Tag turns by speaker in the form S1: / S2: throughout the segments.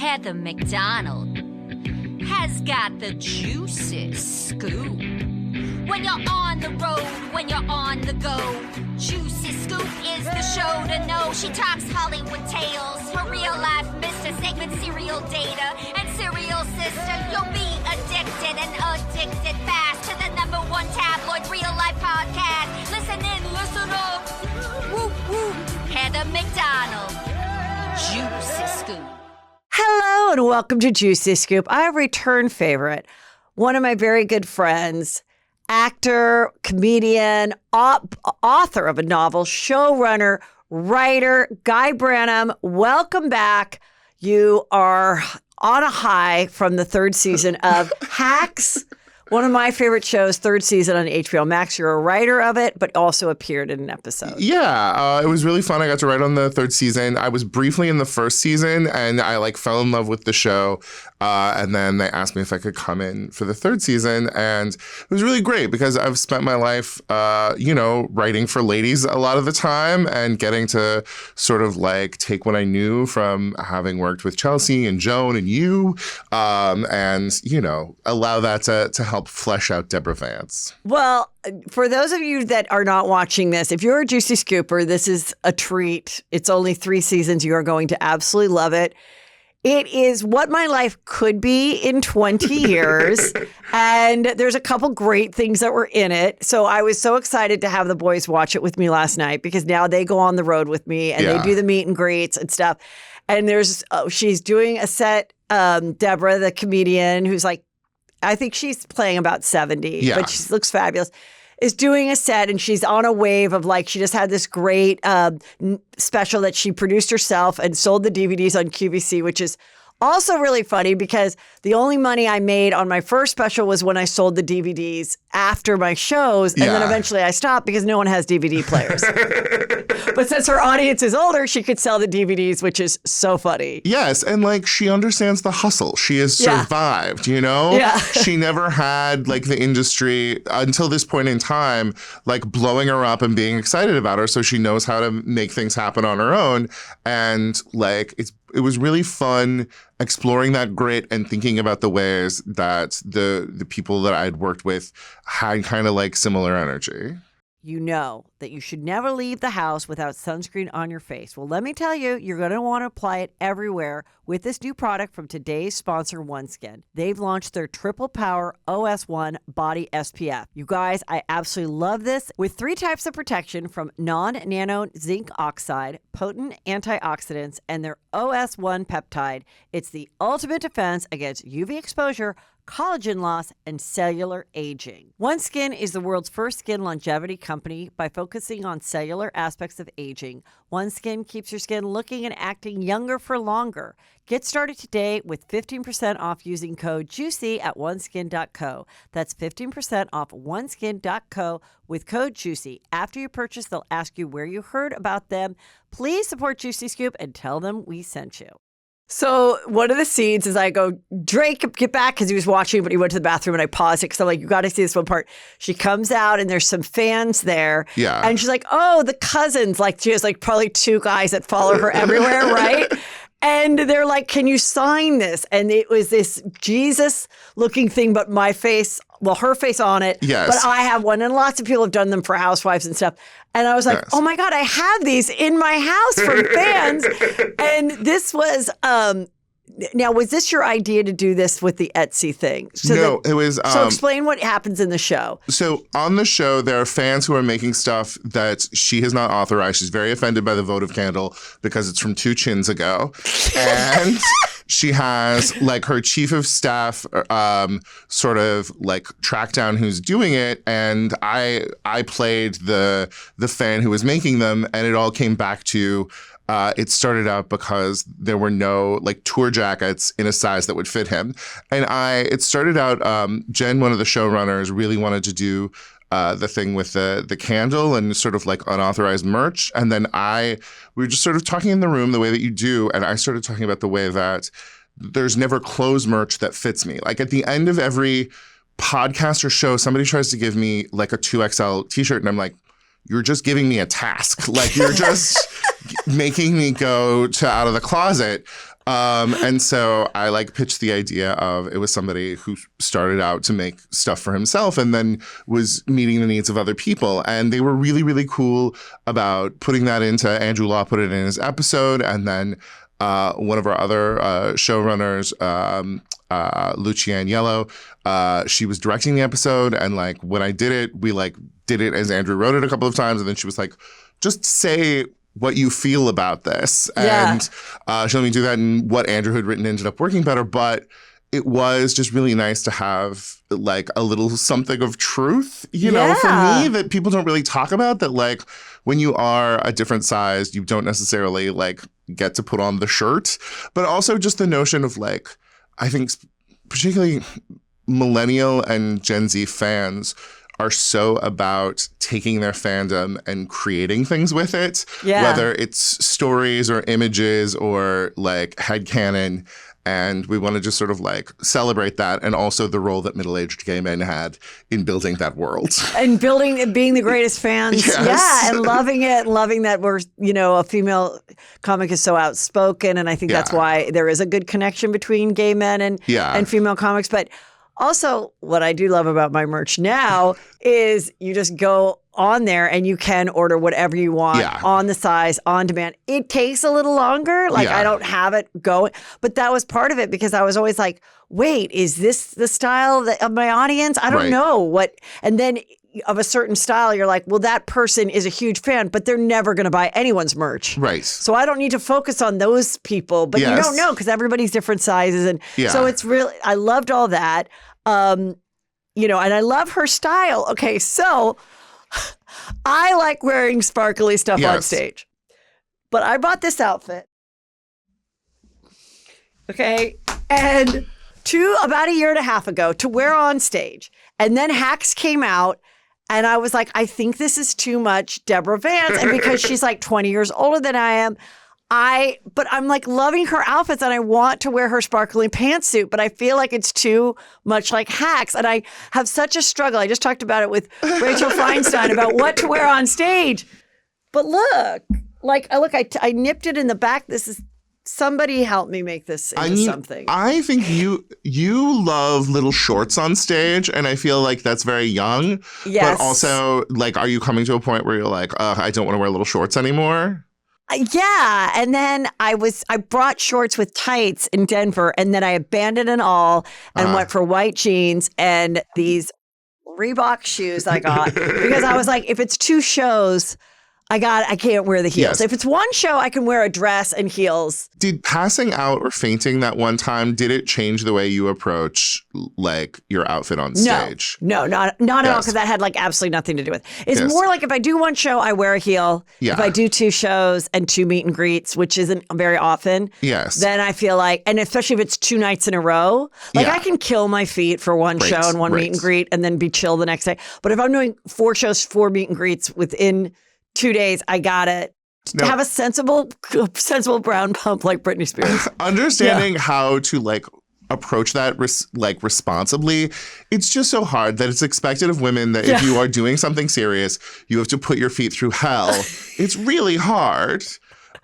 S1: Heather McDonald has got the juiciest scoop. When you're on the road, when you're on the go, Juicy Scoop is the show to know. She talks Hollywood tales, her real life Mr. Segment serial data and serial sister. You'll be addicted and addicted fast to the #1 tabloid real life podcast. Listen in, listen up. Woo woo. Heather McDonald, Juicy Scoop.
S2: Hello and welcome to Juicy Scoop. I have a return favorite, one of my very good friends, actor, comedian, author of a novel, showrunner, writer, Guy Branum. Welcome back. You are on a high from the third season of Hacks, one of my favorite shows, third season on HBO Max. You're a writer of it, but also appeared in an episode.
S3: Yeah, it was really fun. I got to write on the third season. I was briefly in the first season, and I fell in love with the show. And then they asked me if I could come in for the third season, and it was really great because I've spent my life, writing for ladies a lot of the time, and getting to sort of take what I knew from having worked with Chelsea and Joan and you, and allow that to help flesh out Deborah Vance.
S2: Well, for those of you that are not watching this, if you're a Juicy Scooper, this is a treat. It's only 3 seasons. You are going to absolutely love it. It is what my life could be in 20 years. And there's a couple great things that were in it. So I was so excited to have the boys watch it with me last night because now they go on the road with me and they do the meet and greets and stuff. And she's doing a set, Deborah, the comedian, who's I think she's playing about 70, but she looks fabulous, is doing a set, and she's on a wave of she just had this great special that she produced herself and sold the DVDs on QVC, which is also really funny because the only money I made on my first special was when I sold the DVDs after my shows. And then eventually I stopped because no one has DVD players. But since her audience is older, she could sell the DVDs, which is so funny.
S3: Yes. And she understands the hustle. She has survived, Yeah. She never had the industry until this point in time, blowing her up and being excited about her. So she knows how to make things happen on her own. And it was really fun exploring that grit and thinking about the ways that the people that I'd worked with had kind of similar energy.
S2: You know that you should never leave the house without sunscreen on your face. Well, let me tell you, you're going to want to apply it everywhere with this new product from today's sponsor, OneSkin. They've launched their Triple Power OS1 Body SPF. You guys, I absolutely love this. With 3 types of protection from non-nano zinc oxide, potent antioxidants, and their OS1 peptide, it's the ultimate defense against UV exposure, collagen loss, and cellular aging. OneSkin is the world's first skin longevity company by focusing on cellular aspects of aging. OneSkin keeps your skin looking and acting younger for longer. Get started today with 15% off using code JUICY at oneskin.co. That's 15% off oneskin.co with code JUICY. After you purchase, they'll ask you where you heard about them. Please support Juicy Scoop and tell them we sent you. So one of the scenes is I go, Drake, get back, because he was watching, but he went to the bathroom, and I paused it because I'm you got to see this one part. She comes out and there's some fans there.
S3: Yeah.
S2: And she's oh, the cousins. She has probably 2 guys that follow her everywhere, right? And they're can you sign this? And it was this Jesus-looking thing, but my face, her face on it.
S3: Yes.
S2: But I have one, and lots of people have done them for housewives and stuff. And I was oh my God, I have these in my house from fans. And this was, now, was this your idea to do this with the Etsy thing?
S3: No, it was...
S2: so explain what happens in the show.
S3: So on the show, there are fans who are making stuff that she has not authorized. She's very offended by the votive candle because it's from 2 chins ago. And she has her chief of staff sort of track down who's doing it. And I played the fan who was making them, and it all came back to... it started out because there were no tour jackets in a size that would fit him. And it started out, Jen, one of the showrunners, really wanted to do the thing with the candle and sort of unauthorized merch. And then we were just sort of talking in the room the way that you do. And I started talking about the way that there's never clothes merch that fits me. At the end of every podcast or show, somebody tries to give me a 2XL t-shirt, and I'm you're just giving me a task. You're just making me go to out of the closet. And so I like pitched the idea of it was somebody who started out to make stuff for himself and then was meeting the needs of other people. And they were really, really cool about putting that into Andrew Law put it in his episode. And then one of our other showrunners, Lucianne Yellow, she was directing the episode. And like when I did it, we like did it as Andrew wrote it a couple of times. And then she was like, just say what you feel about this. And she let me do that. And what Andrew had written ended up working better. But it was just really nice to have like a little something of truth, you know, for me that people don't really talk about, that like when you are a different size, you don't necessarily like get to put on the shirt. But also just the notion of like, I think particularly millennial and Gen Z fans are so about taking their fandom and creating things with it, whether it's stories or images or like headcanon. And we want to just sort of like celebrate that, and also the role that middle-aged gay men had in building that world.
S2: And being the greatest fans.
S3: Yes.
S2: Yeah, and loving it, and loving that we're, you know, a female comic is so outspoken. And I think that's why there is a good connection between gay men and female comics. But also, what I do love about my merch now is you just go on there and you can order whatever you want on the size, on demand. It takes a little longer. Like I don't have it going. But that was part of it, because I was always like, wait, is this the style of my audience? I don't know what. And then of a certain style, you're like, well, that person is a huge fan, but they're never going to buy anyone's merch.
S3: Right.
S2: So I don't need to focus on those people. But you don't know, because everybody's different sizes. And so it's really, I loved all that. You know, and I love her style. Okay, so I like wearing sparkly stuff on stage. But I bought this outfit. Okay. And about a year and a half ago to wear on stage. And then Hacks came out. And I was like, I think this is too much Deborah Vance. And because she's like 20 years older than I am, but I'm like loving her outfits, and I want to wear her sparkly pantsuit, but I feel like it's too much like Hacks. And I have such a struggle. I just talked about it with Rachel Feinstein about what to wear on stage. But look, I nipped it in the back. Somebody help me make this into something.
S3: I think you love little shorts on stage, and I feel like that's very young.
S2: Yes.
S3: But also, like, are you coming to a point where you're like, I don't want to wear little shorts anymore?
S2: Yeah. And then I brought shorts with tights in Denver, and then I abandoned it all and went for white jeans and these Reebok shoes I got, because I was like, if it's 2 shows, I can't wear the heels.
S3: Yes.
S2: If it's 1 show, I can wear a dress and heels.
S3: Did passing out or fainting that one time, did it change the way you approach like your outfit on stage?
S2: No, not at all, because that had like absolutely nothing to do with it. It's more like if I do 1 show, I wear a heel. If I do 2 shows and 2 meet and greets, which isn't very often, then I feel like, and especially if it's 2 nights in a row, like I can kill my feet for 1 show and 1 meet and greet and then be chill the next day. But if I'm doing 4 shows, 4 meet and greets within 2 days, I gotta have a sensible brown pump like Britney Spears.
S3: Understanding how to like approach that responsibly, it's just so hard that it's expected of women that if you are doing something serious, you have to put your feet through hell. It's really hard.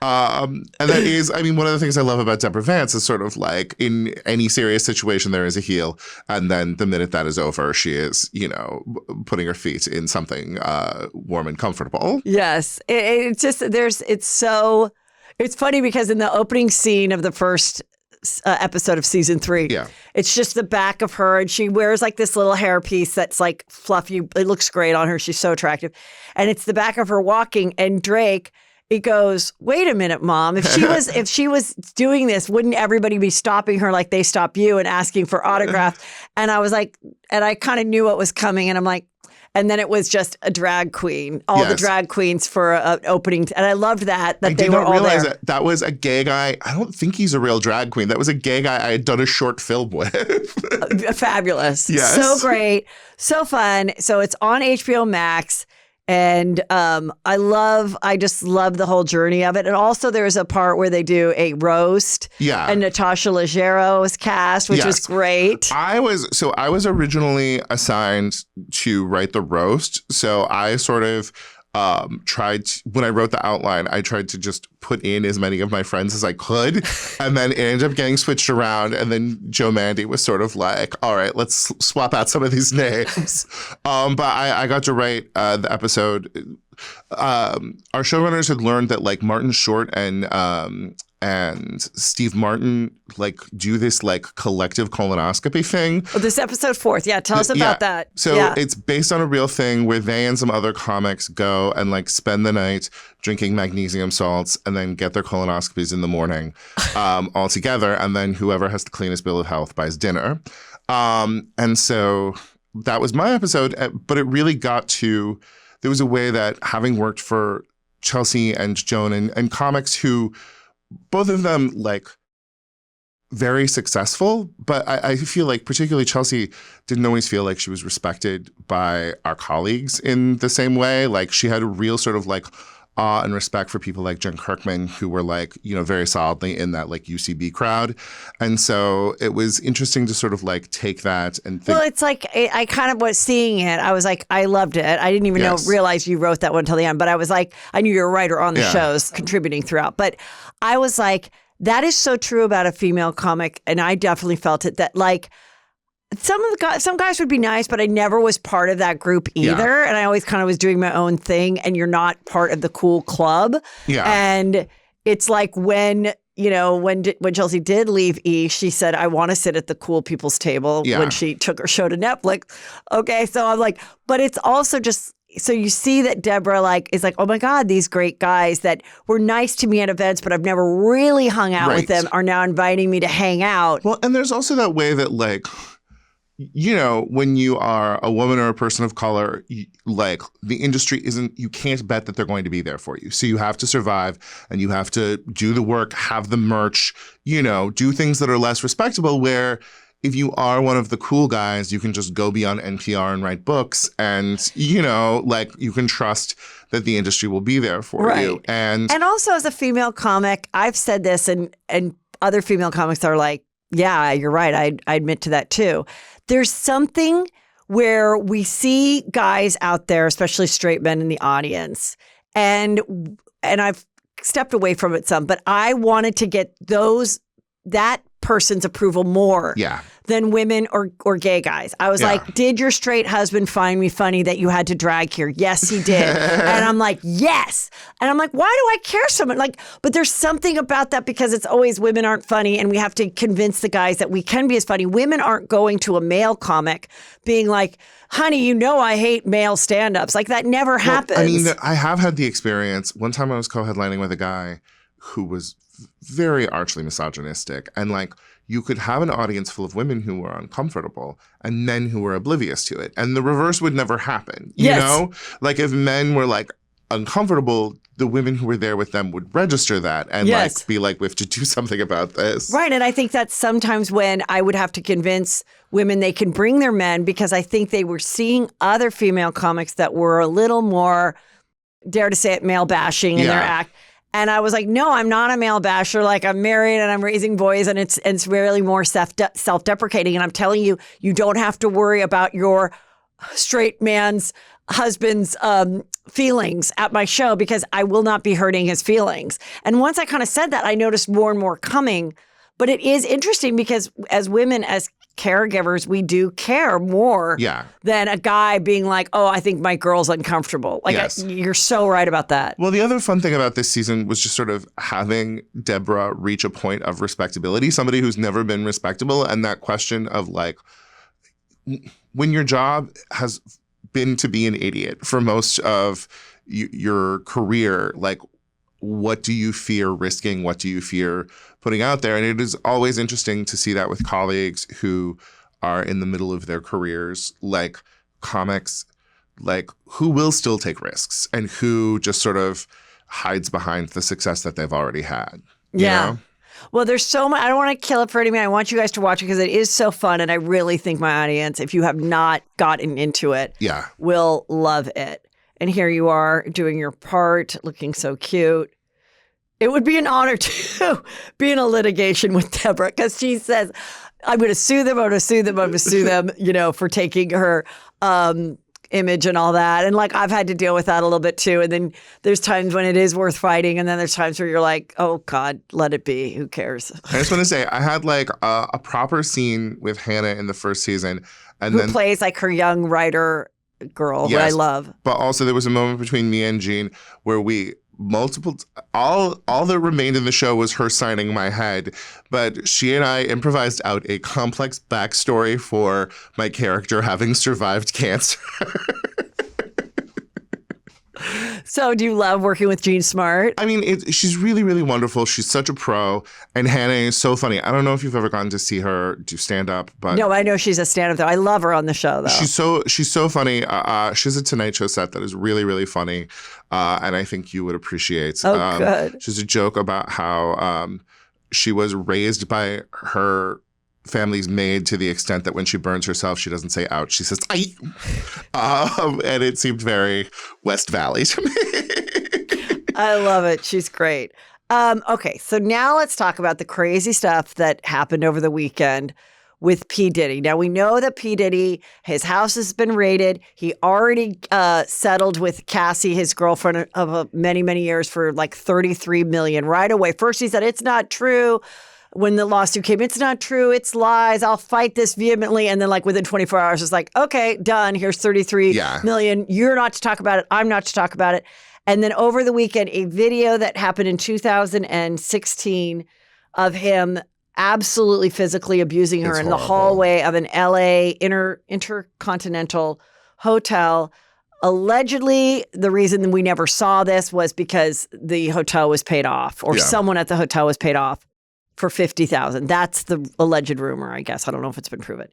S3: And that is, I mean, one of the things I love about Deborah Vance is sort of like in any serious situation, there is a heel. And then the minute that is over, she is, you know, putting her feet in something warm and comfortable.
S2: Yes. It's funny because in the opening scene of the first episode of season 3, it's just the back of her, and she wears like this little hairpiece that's like fluffy. It looks great on her. She's so attractive. And it's the back of her walking, and Drake, he goes, wait a minute, Mom. If she was doing this, wouldn't everybody be stopping her like they stop you and asking for autographs? And I was like, and I kind of knew what was coming. And I'm like, and then it was just a drag queen, all the drag queens for an opening. And I loved that they were all there. I did not realize
S3: that was a gay guy. I don't think he's a real drag queen. That was a gay guy I had done a short film with.
S2: Fabulous.
S3: Yes.
S2: So great. So fun. So it's on HBO Max. And I just love the whole journey of it. And also there's a part where they do a roast.
S3: Yeah.
S2: And Natasha Leggero was cast, which was great.
S3: I was originally assigned to write the roast. So I sort of when I wrote the outline, I tried to just put in as many of my friends as I could. And then it ended up getting switched around. And then Joe Mandy was sort of like, all right, let's swap out some of these names. But I got to write the episode. Our showrunners had learned that like Martin Short and Steve Martin like do this like collective colonoscopy thing.
S2: Oh, this episode 4th. Yeah, tell us about that.
S3: So it's based on a real thing where they and some other comics go and like spend the night drinking magnesium salts and then get their colonoscopies in the morning all together. And then whoever has the cleanest bill of health buys dinner. And so that was my episode. But it really got to, there was a way that having worked for Chelsea and Joan and comics who, both of them like very successful, but I feel like particularly Chelsea didn't always feel like she was respected by our colleagues in the same way. Like she had a real sort of like awe and respect for people like Jen Kirkman, who were like, you know, very solidly in that like UCB crowd. And so it was interesting to sort of like take that and think.
S2: Well, it's like, I kind of was seeing it. I was like, I loved it. I didn't even realize you wrote that one till the end, but I was like, I knew you were a writer on the shows contributing throughout. But I was like, that is so true about a female comic. And I definitely felt it that like, some guys would be nice, but I never was part of that group either. Yeah. And I always kind of was doing my own thing, and you're not part of the cool club. Yeah. And it's like when Chelsea did leave E, she said, I want to sit at the cool people's table when she took her show to Netflix. Okay. So I'm like, but it's also just, so you see that Deborah like is like, oh my God, these great guys that were nice to me at events, but I've never really hung out with them are now inviting me to hang out.
S3: Well, and there's also that way that like, you know, when you are a woman or a person of color, like the industry you can't bet that they're going to be there for you. So you have to survive and you have to do the work, have the merch, you know, do things that are less respectable, where if you are one of the cool guys, you can just go be on NPR and write books and, you know, like you can trust that the industry will be there for you. And
S2: also as a female comic, I've said this and other female comics are like, yeah, you're right. I admit to that too. There's something where we see guys out there, especially straight men in the audience, and I've stepped away from it some, but I wanted to get that person's approval more than women or gay guys. I was like, did your straight husband find me funny that you had to drag here? Yes, he did. And I'm like, yes. And I'm like, why do I care so much? Like, but there's something about that because it's always women aren't funny and we have to convince the guys that we can be as funny. Women aren't going to a male comic being like, honey, you know I hate male stand-ups. Like that never happens.
S3: I mean, I have had the experience. One time I was co-headlining with a guy who was very archly misogynistic, and like you could have an audience full of women who were uncomfortable and men who were oblivious to it, and the reverse would never happen. You know, like if men were like uncomfortable, the women who were there with them would register that and like be like, we have to do something about this.
S2: Right. And I think that's sometimes when I would have to convince women they can bring their men, because I think they were seeing other female comics that were a little more, dare to say it, male bashing in their act. And I was like, no, I'm not a male basher. Like I'm married and I'm raising boys, and it's really more self-deprecating. And I'm telling you, you don't have to worry about your straight man's husband's feelings at my show, because I will not be hurting his feelings. And once I kind of said that, I noticed more and more coming. But it is interesting because as women, as caregivers, we do care more than a guy being like, oh, I think my girl's uncomfortable. Like, you're so right about that.
S3: Well, the other fun thing about this season was just sort of having Deborah reach a point of respectability, somebody who's never been respectable. And that question of like, when your job has been to be an idiot for most of your career, like, what do you fear risking? What do you fear putting out there? And it is always interesting to see that with colleagues who are in the middle of their careers, like comics, like who will still take risks and who just sort of hides behind the success that they've already had. You know?
S2: Well, there's so much. I don't want to kill it for anyone. I want you guys to watch it because it is so fun. And I really think my audience, if you have not gotten into it, will love it. And here you are doing your part, looking so cute. It would be an honor to be in a litigation with Deborah, because she says, I'm going to sue them, I'm going to sue them, I'm going to sue them, you know, for taking her image and all that. And like I've had to deal with that a little bit too. And then there's times when it is worth fighting. And then there's times where you're like, oh God, let it be. Who cares?
S3: I just want to say I had like a proper scene with Hannah in the first season. And
S2: Who
S3: then
S2: plays like her young writer girl, who I
S3: Yes.
S2: love.
S3: But also there was a moment between me and Jean where all that remained in the show was her signing my head. But she and I improvised out a complex backstory for my character having survived cancer.
S2: So do you love working with Jean Smart?
S3: I mean, she's really, really wonderful. She's such a pro. And Hannah is so funny. I don't know if you've ever gotten to see her do stand-up, but
S2: No, I know she's a stand-up though. I love her on the show though.
S3: she's so funny. She has a Tonight Show set that is really, really funny. And I think you would appreciate.
S2: Oh, good.
S3: She's a joke about how she was raised by her family's maid to the extent that when she burns herself, she doesn't say ouch, she says "ay." And it seemed very West Valley to me.
S2: I love it. She's great. Okay, so now let's talk about the crazy stuff that happened over the weekend with P. Diddy. Now, we know that P. Diddy, his house has been raided. He already settled with Cassie, his girlfriend of many, many years, for like $33 million right away. First, he said, it's not true. When the lawsuit came, it's not true. It's lies. I'll fight this vehemently. And then like within 24 hours, it's like, okay, done. Here's $33 million. You're not to talk about it. I'm not to talk about it. And then over the weekend, a video that happened in 2016 of him absolutely physically abusing her in the hallway of an LA intercontinental hotel. Allegedly, the reason we never saw this was because the hotel was paid off, or someone at the hotel was paid off for $50,000. That's the alleged rumor, I guess. I don't know if it's been proven.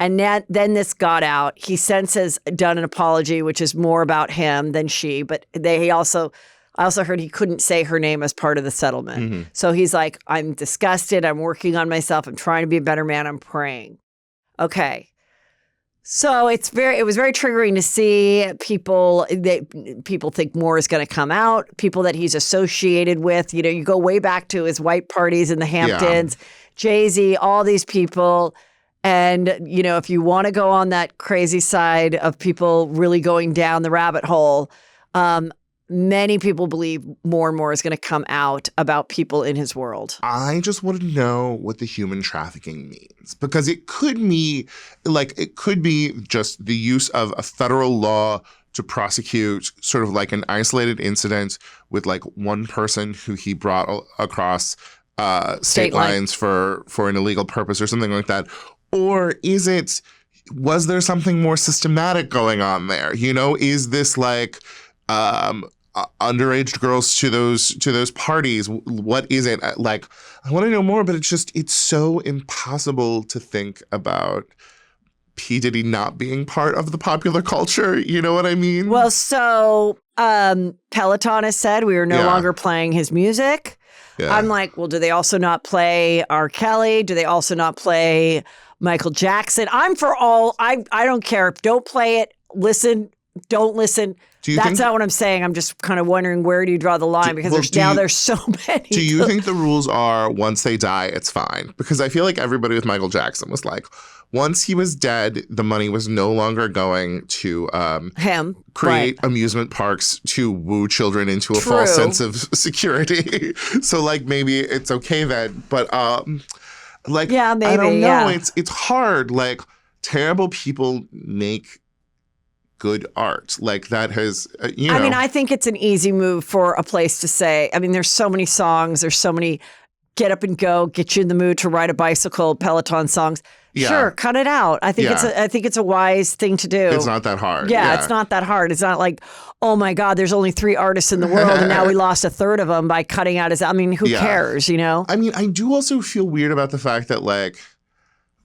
S2: And then this got out. He since has done an apology, which is more about him than she. But I also heard he couldn't say her name as part of the settlement. Mm-hmm. So he's like, I'm disgusted. I'm working on myself. I'm trying to be a better man. I'm praying. Okay. So it was very triggering to see people think more is going to come out, people that he's associated with. You know, you go way back to his white parties in the Hamptons, Jay-Z, all these people. And, you know, if you want to go on that crazy side of people really going down the rabbit hole, many people believe more and more is going to come out about people in his world.
S3: I just want to know what the human trafficking means, because it could be just the use of a federal law to prosecute sort of like an isolated incident with like one person who he brought across state lines for an illegal purpose or something like that. Or was there something more systematic going on there? You know, is this like underage girls to those parties? What is it? Like, I want to know more, but it's so impossible to think about P. Diddy not being part of the popular culture. You know what I mean?
S2: Well, so Peloton has said we are no longer playing his music. Yeah. I'm like, well, do they also not play R. Kelly? Do they also not play Michael Jackson? I'm for all. I don't care. Don't play it. Listen. Don't listen. That's not what I'm saying. I'm just kind of wondering, where do you draw the line? Because there's so many.
S3: Do you think the rules are once they die, it's fine? Because I feel like everybody with Michael Jackson was like, once he was dead, the money was no longer going to
S2: him
S3: create amusement parks to woo children into a false sense of security. So like maybe it's okay then, but maybe, I don't know. It's hard. Like, terrible people make good art. Like, that has, you know.
S2: I mean, I think it's an easy move for a place to say, I mean, there's so many songs, there's so many get up and go, get you in the mood to ride a bicycle, Peloton songs. Yeah. Sure, cut it out. I think it's a wise thing to do.
S3: It's not that hard.
S2: Yeah, it's not that hard. It's not like, oh my God, there's only 3 artists in the world and now we lost a third of them by cutting out his. I mean, who cares, you know?
S3: I mean, I do also feel weird about the fact that, like,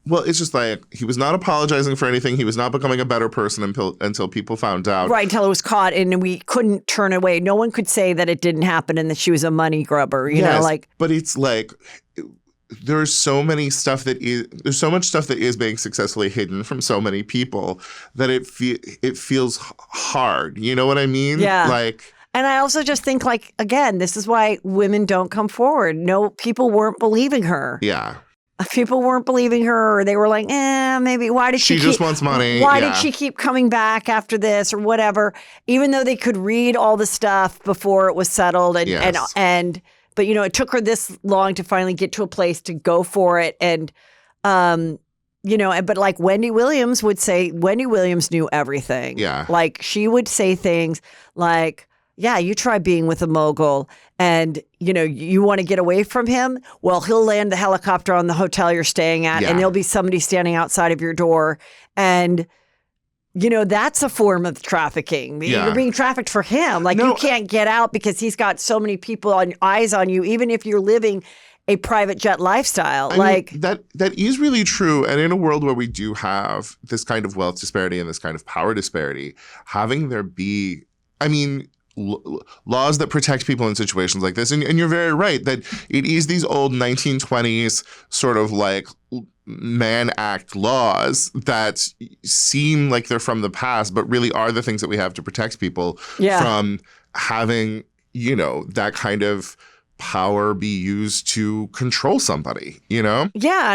S3: well, it's just like he was not apologizing for anything. He was not becoming a better person until people found out.
S2: Right, until it was caught, and we couldn't turn away. No one could say that it didn't happen and that she was a money grubber. You know, like.
S3: But it's like, there's so much stuff that is being successfully hidden from so many people that it feels hard. You know what I mean?
S2: Yeah.
S3: Like.
S2: And I also just think, like, again, this is why women don't come forward. No, people weren't believing her.
S3: Yeah.
S2: people weren't believing her, or they were like, maybe why did she
S3: just wants money.
S2: Why did she keep coming back after this or whatever? Even though they could read all the stuff before it was settled and but it took her this long to finally get to a place to go for it. And but like Wendy Williams knew everything.
S3: Yeah.
S2: Like she would say things like, yeah, you try being with a mogul and, you want to get away from him? Well, he'll land the helicopter on the hotel you're staying at and there'll be somebody standing outside of your door. And, that's a form of trafficking.
S3: Yeah.
S2: You're being trafficked for him. Like you can't get out because he's got so many people eyes on you, even if you're living a private jet lifestyle.
S3: I mean, that is really true. And in a world where we do have this kind of wealth disparity and this kind of power disparity, having there be, laws that protect people in situations like this. And you're very right that it is these old 1920s sort of like Mann Act laws that seem like they're from the past, but really are the things that we have to protect people from having, that kind of power be used to control somebody, Yeah.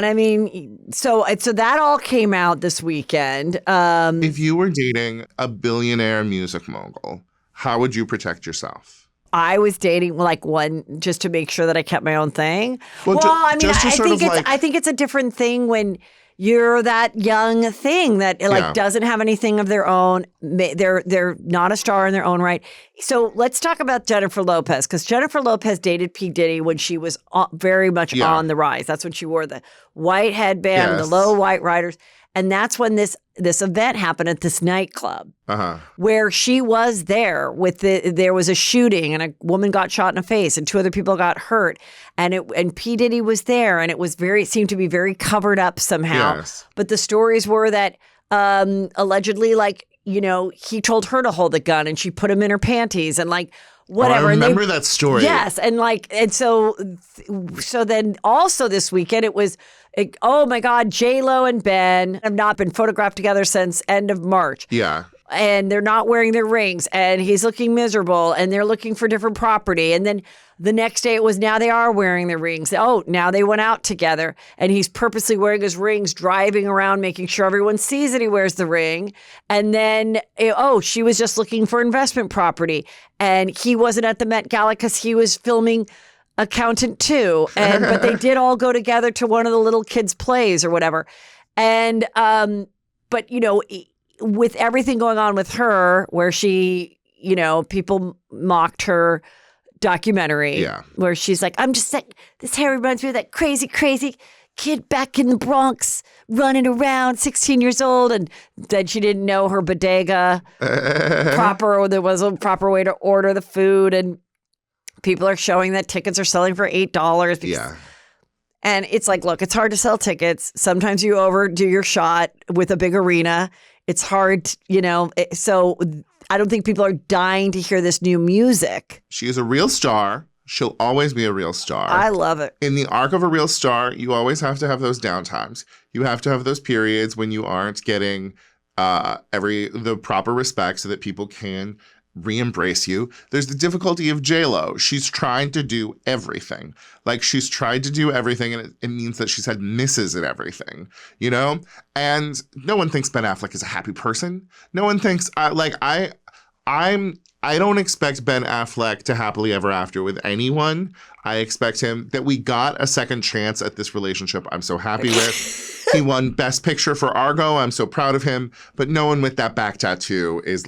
S2: And so that all came out this weekend.
S3: If you were dating a billionaire music mogul, how would you protect yourself?
S2: I was dating one just to make sure that I kept my own thing.
S3: I
S2: think it's a different thing when you're that young thing that doesn't have anything of their own. They're not a star in their own right. So let's talk about Jennifer Lopez, because Jennifer Lopez dated P. Diddy when she was very much on the rise. That's when she wore the white headband, the low white riders. And that's when this event happened at this nightclub where she was there there was a shooting and a woman got shot in the face and 2 other people got hurt. And P. Diddy was there, and it seemed to be very covered up somehow.
S3: Yes.
S2: But the stories were that allegedly, he told her to hold the gun and she put him in her panties and whatever.
S3: I remember that story.
S2: Yes. And so then also this weekend it was, oh my God, J-Lo and Ben have not been photographed together since end of March.
S3: Yeah.
S2: And they're not wearing their rings and he's looking miserable and they're looking for different property. And then the next day it was, now they are wearing their rings. Oh, now they went out together and he's purposely wearing his rings, driving around, making sure everyone sees that he wears the ring. And then, she was just looking for investment property and he wasn't at the Met Gala because he was filming Accountant 2. But they did all go together to one of the little kids' plays or whatever. And, but with everything going on with her, where she, people mocked her documentary, where she's like, I'm just like, this hair reminds me of that crazy kid back in the Bronx running around, 16 years old. And then she didn't know her bodega proper, or there was a proper way to order the food. And people are showing that tickets are selling for $8. And it's like, look, it's hard to sell tickets. Sometimes you overdo your shot with a big arena. It's hard, so I don't think people are dying to hear this new music.
S3: She is a real star. She'll always be a real star.
S2: I love it.
S3: In the arc of a real star, you always have to have those downtimes. You have to have those periods when you aren't getting the proper respect so that people can re-embrace you. There's the difficulty of J-Lo. She's trying to do everything. She's tried to do everything, and it means that she's had misses at everything, And no one thinks Ben Affleck is a happy person. No one thinks I don't expect Ben Affleck to happily ever after with anyone. I expect him that we got a second chance at this relationship I'm so happy with. He won Best Picture for Argo. I'm so proud of him. But no one with that back tattoo is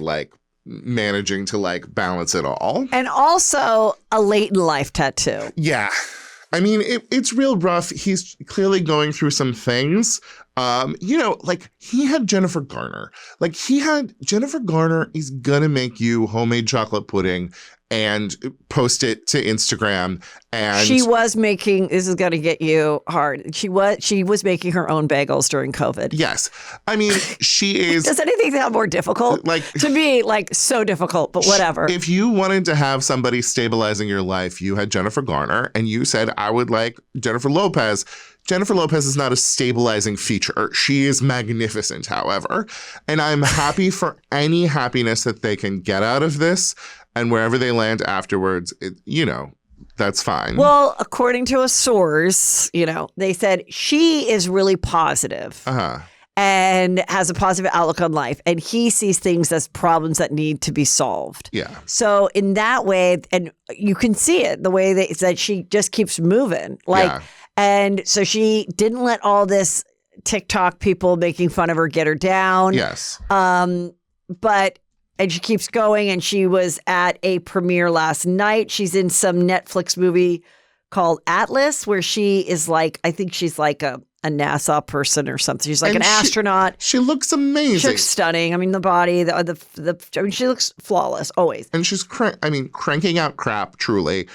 S3: managing to balance it all. And
S2: also a late in life tattoo.
S3: Yeah. I mean, it's real rough. He's clearly going through some things. He had Jennifer Garner. Jennifer Garner is gonna make you homemade chocolate pudding and post it to Instagram. And
S2: she was making, this is going to get you hard. She was making her own bagels during COVID.
S3: Yes. I mean, she is.
S2: Does anything sound more difficult? To me, so difficult, but whatever.
S3: If you wanted to have somebody stabilizing your life, you had Jennifer Garner and you said, I would like Jennifer Lopez. Jennifer Lopez is not a stabilizing feature. She is magnificent, however. And I'm happy for any happiness that they can get out of this. And wherever they land afterwards, That's fine.
S2: Well, according to a source, they said she is really positive and has a positive outlook on life. And he sees things as problems that need to be solved.
S3: Yeah.
S2: So in that way, and you can see it, the way that she just keeps moving. And so she didn't let all this TikTok people making fun of her get her down.
S3: Yes.
S2: And she keeps going, and she was at a premiere last night. She's in some Netflix movie called Atlas, where she is like, I think she's like a NASA person or something. She's like an astronaut.
S3: She looks amazing.
S2: She looks stunning. I mean, the body, she looks flawless, always.
S3: And she's, cranking out crap, truly.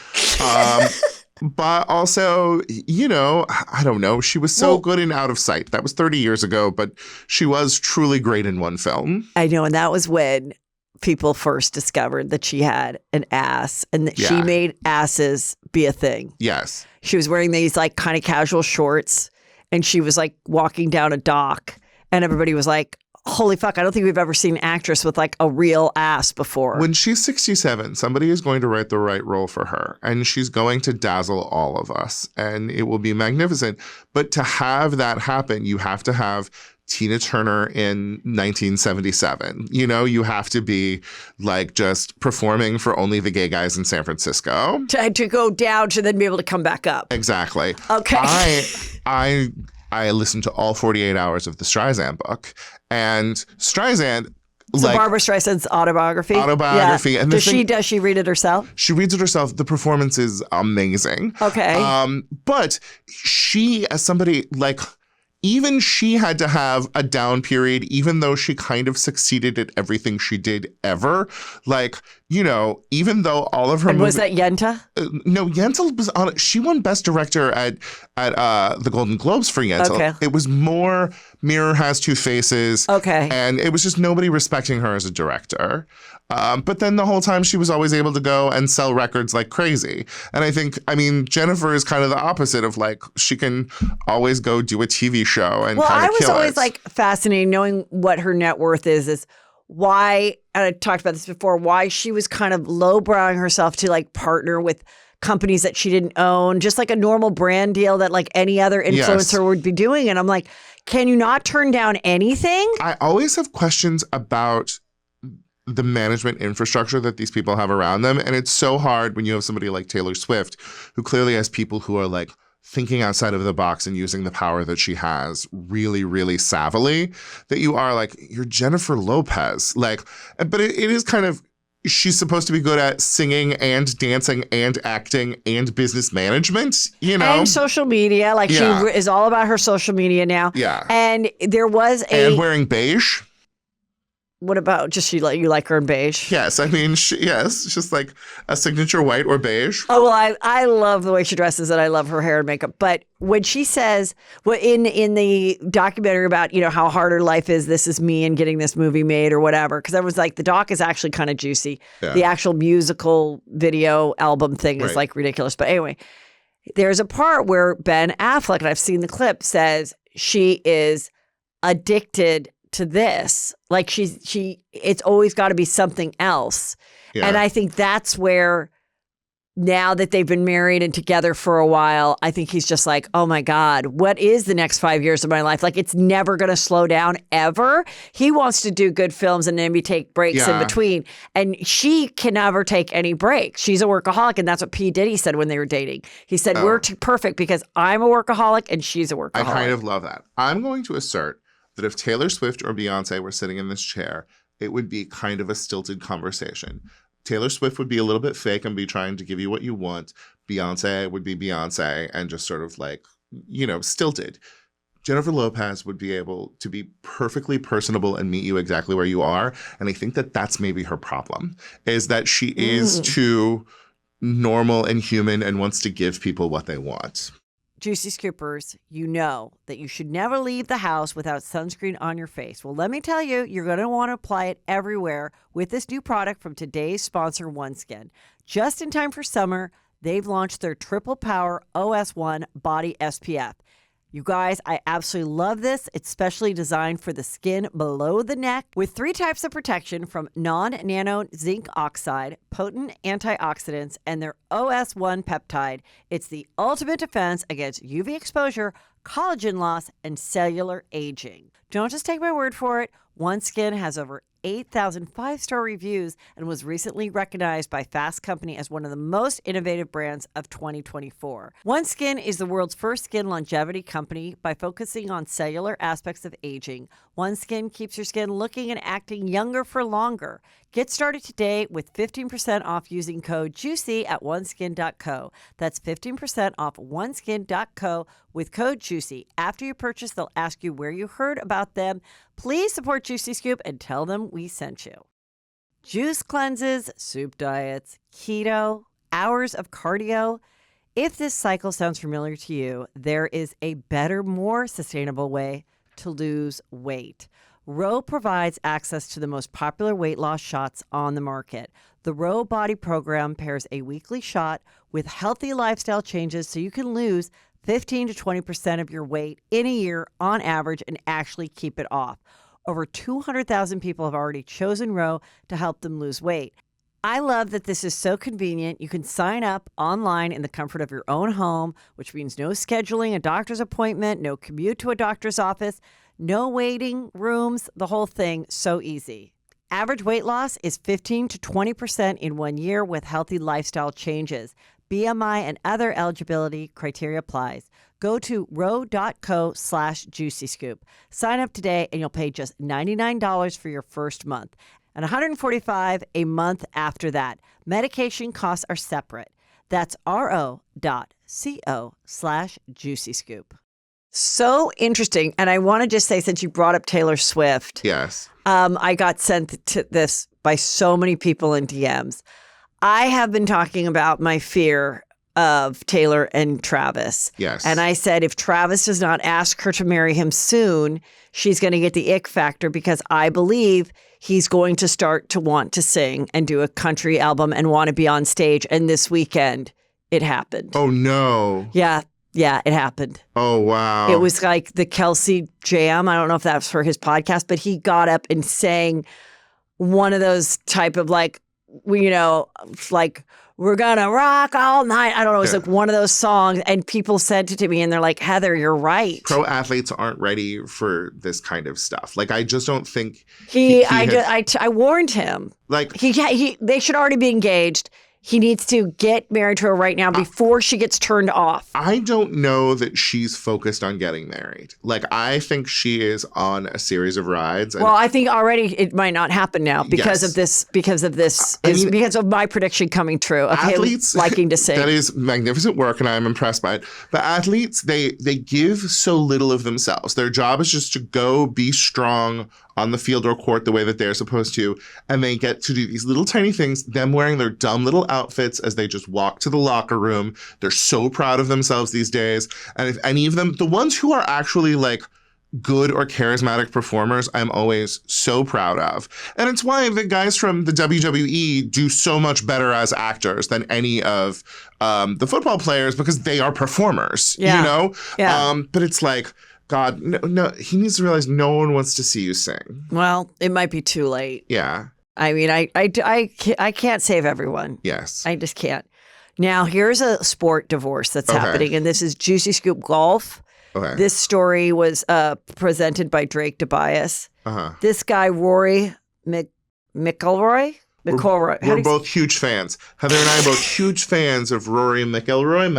S3: But also, I don't know. She was so good in Out of Sight. That was 30 years ago, but she was truly great in one film.
S2: I know, and that was when people first discovered that she had an ass and that she made asses be a thing.
S3: Yes.
S2: She was wearing these like kind of casual shorts, and she was like walking down a dock, and everybody was like, holy fuck, I don't think we've ever seen an actress with like a real ass before.
S3: When she's 67, somebody is going to write the right role for her, and she's going to dazzle all of us, and it will be magnificent. But to have that happen, you have to have Tina Turner in 1977. You have to be like just performing for only the gay guys in San Francisco.
S2: To go down to then be able to come back up.
S3: Exactly.
S2: Okay.
S3: I listened to all 48 hours of the Streisand book, and Streisand,
S2: so Barbara Streisand's autobiography.
S3: Yeah. And
S2: does she read it herself?
S3: She reads it herself. The performance is amazing.
S2: Okay.
S3: But she, as somebody like, even she had to have a down period, even though she kind of succeeded at everything she did ever. Like, even though all of her
S2: was that Yenta?
S3: No, Yentl was on it. She won Best Director at the Golden Globes for Yentl.
S2: Okay.
S3: It was more Mirror Has Two Faces.
S2: Okay.
S3: And it was just nobody respecting her as a director. But then the whole time she was always able to go and sell records like crazy. And Jennifer is kind of the opposite of like, she can always go do a TV show and kind of kill it.
S2: Well, I was always like fascinated knowing what her net worth is why, and I talked about this before, why she was kind of lowbrowing herself to like partner with companies that she didn't own, just like a normal brand deal that like any other influencer would be doing. And I'm like, can you not turn down anything?
S3: I always have questions about the management infrastructure that these people have around them. And it's so hard when you have somebody like Taylor Swift, who clearly has people who are like thinking outside of the box and using the power that she has really, really savvily, that you are like, you're Jennifer Lopez. Like, but it is kind of, she's supposed to be good at singing and dancing and acting and business management,
S2: And social media. Like she is all about her social media now.
S3: Yeah.
S2: And there was
S3: And wearing beige.
S2: What about just you like her in beige?
S3: Yes, yes, just like a signature white or beige.
S2: Oh, well, I love the way she dresses and I love her hair and makeup. But when she says, in the documentary about, how hard her life is, this is me and getting this movie made or whatever, because I was like, the doc is actually kind of juicy. Yeah. The actual musical video album thing is like ridiculous. But anyway, there's a part where Ben Affleck, and I've seen the clip, says she is addicted to this. Like it's always got to be something else. Yeah. And I think that's where, now that they've been married and together for a while, I think he's just like, oh my God, what is the next 5 years of my life? Like, it's never going to slow down ever. He wants to do good films and maybe take breaks in between. And she can never take any breaks. She's a workaholic. And that's what P. Diddy said when they were dating. He said, we're perfect because I'm a workaholic and she's a workaholic.
S3: I kind of love that. I'm going to assert that if Taylor Swift or Beyonce were sitting in this chair, it would be kind of a stilted conversation. Taylor Swift would be a little bit fake and be trying to give you what you want. Beyonce would be Beyonce and just sort of like, stilted. Jennifer Lopez would be able to be perfectly personable and meet you exactly where you are. And I think that that's maybe her problem, is that she is too normal and human and wants to give people what they want.
S2: Juicy Scoopers, you know that you should never leave the house without sunscreen on your face. Well, let me tell you, you're going to want to apply it everywhere with this new product from today's sponsor, OneSkin. Just in time for summer, they've launched their Triple Power OS1 Body SPF. You guys, I absolutely love this. It's specially designed for the skin below the neck with 3 types of protection from non-nano zinc oxide, potent antioxidants, and their OS1 peptide. It's the ultimate defense against UV exposure, collagen loss, and cellular aging. Don't just take my word for it. OneSkin has over 8,000 5-star reviews and was recently recognized by Fast Company as one of the most innovative brands of 2024. OneSkin is the world's first skin longevity company by focusing on cellular aspects of aging. OneSkin keeps your skin looking and acting younger for longer. Get started today with 15% off using code JUICY at oneskin.co. That's 15% off oneskin.co with code JUICY. After you purchase, they'll ask you where you heard about them. Please support Juicy Scoop and tell them we sent you. Juice cleanses, soup diets, keto, hours of cardio. If this cycle sounds familiar to you, there is a better, more sustainable way to lose weight. Ro provides access to the most popular weight loss shots on the market. The Ro Body Program pairs a weekly shot with healthy lifestyle changes so you can lose 15 to 20% of your weight in a year on average and actually keep it off. Over 200,000 people have already chosen Ro to help them lose weight. I love that this is so convenient. You can sign up online in the comfort of your own home, which means no scheduling a doctor's appointment, no commute to a doctor's office, no waiting rooms, the whole thing, so easy. Average weight loss is 15 to 20% in 1 year with healthy lifestyle changes. BMI and other eligibility criteria applies. Go to ro.co/juicy scoop. Sign up today and you'll pay just $99 for your first month and $145 a month after that. Medication costs are separate. That's ro.co/juicy scoop. So interesting. And I want to just say, since you brought up Taylor Swift,
S3: Yes.
S2: I got sent to this by so many people in DMs. I have been talking about my fear of Taylor and Travis.
S3: Yes.
S2: And I said, if Travis does not ask her to marry him soon, she's going to get the ick factor because I believe he's going to start to want to sing and do a country album and want to be on stage. And this weekend, it happened.
S3: Oh, no.
S2: Yeah, it happened.
S3: Oh, wow.
S2: It was like the Kelsey Jam. I don't know if that's for his podcast, but he got up and sang one of those type of like, like, we're gonna rock all night. I don't know. It was like one of those songs, and people said to me, and they're like, Heather, you're right.
S3: Pro athletes aren't ready for this kind of stuff. Like, I just don't think
S2: I warned him.
S3: Like,
S2: they should already be engaged. He needs to get married to her right now before she gets turned off.
S3: I don't know that she's focused on getting married. Like, I think she is on a series of rides.
S2: Well, I think already it might not happen now because of this, because of my prediction coming true of
S3: athletes,
S2: him liking to sing.
S3: That is magnificent work, and I'm impressed by it. But athletes, they give so little of themselves. Their job is just to go be strong on the field or court the way that they're supposed to. And they get to do these little tiny things, them wearing their dumb little outfits as they just walk to the locker room. They're so proud of themselves these days. And if any of them, the ones who are actually like good or charismatic performers, I'm always so proud of. And it's why the guys from the WWE do so much better as actors than any of the football players because they are performers, you know?
S2: Yeah.
S3: But it's like, God, no, he needs to realize no one wants to see you sing.
S2: Well, it might be too late.
S3: Yeah.
S2: I mean, I can't save everyone.
S3: Yes.
S2: I just can't. Now, here's a sport divorce that's happening, and this is Juicy Scoop Golf.
S3: Okay.
S2: This story was presented by Drake Tobias.
S3: Uh-huh.
S2: This guy, Rory McIlroy.
S3: We're both huge fans. Heather and I are both huge fans of Rory McIlroy.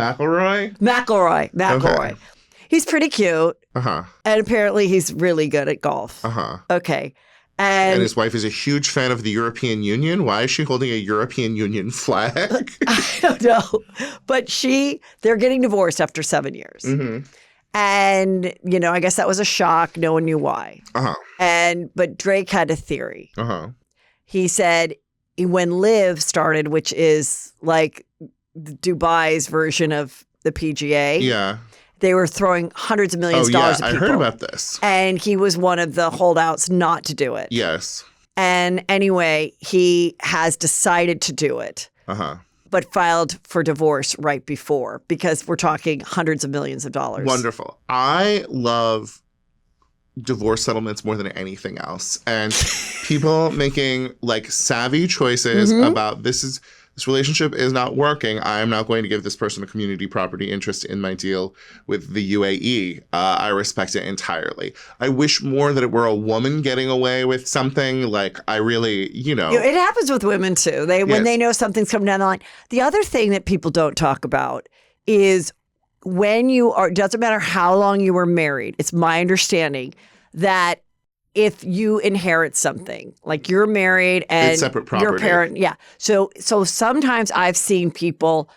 S2: McIlroy. He's pretty cute.
S3: Uh-huh.
S2: And apparently he's really good at golf.
S3: Uh-huh.
S2: Okay.
S3: And his wife is a huge fan of the European Union. Why is she holding a European Union flag?
S2: I don't know. But they're getting divorced after 7 years.
S3: Mm-hmm.
S2: And, I guess that was a shock. No one knew why.
S3: Uh-huh.
S2: But Drake had a theory.
S3: Uh-huh.
S2: He said when Live started, which is like Dubai's version of the PGA.
S3: Yeah.
S2: They were throwing hundreds of millions of dollars at people.
S3: I heard about this.
S2: And he was one of the holdouts not to do it.
S3: Yes.
S2: And anyway, he has decided to do it.
S3: Uh-huh.
S2: but filed for divorce right before, because we're talking hundreds of millions of dollars.
S3: Wonderful. I love divorce settlements more than anything else. And people making like savvy choices about this relationship is not working. I am not going to give this person a community property interest in my deal with the UAE. I respect it entirely. I wish more that it were a woman getting away with something. Like, I really,
S2: It happens with women too. When they know something's coming down the line. The other thing that people don't talk about is when doesn't matter how long you were married, it's my understanding that if you inherit something, like you're married and
S3: it's separate property.
S2: Your parent, So sometimes I've seen people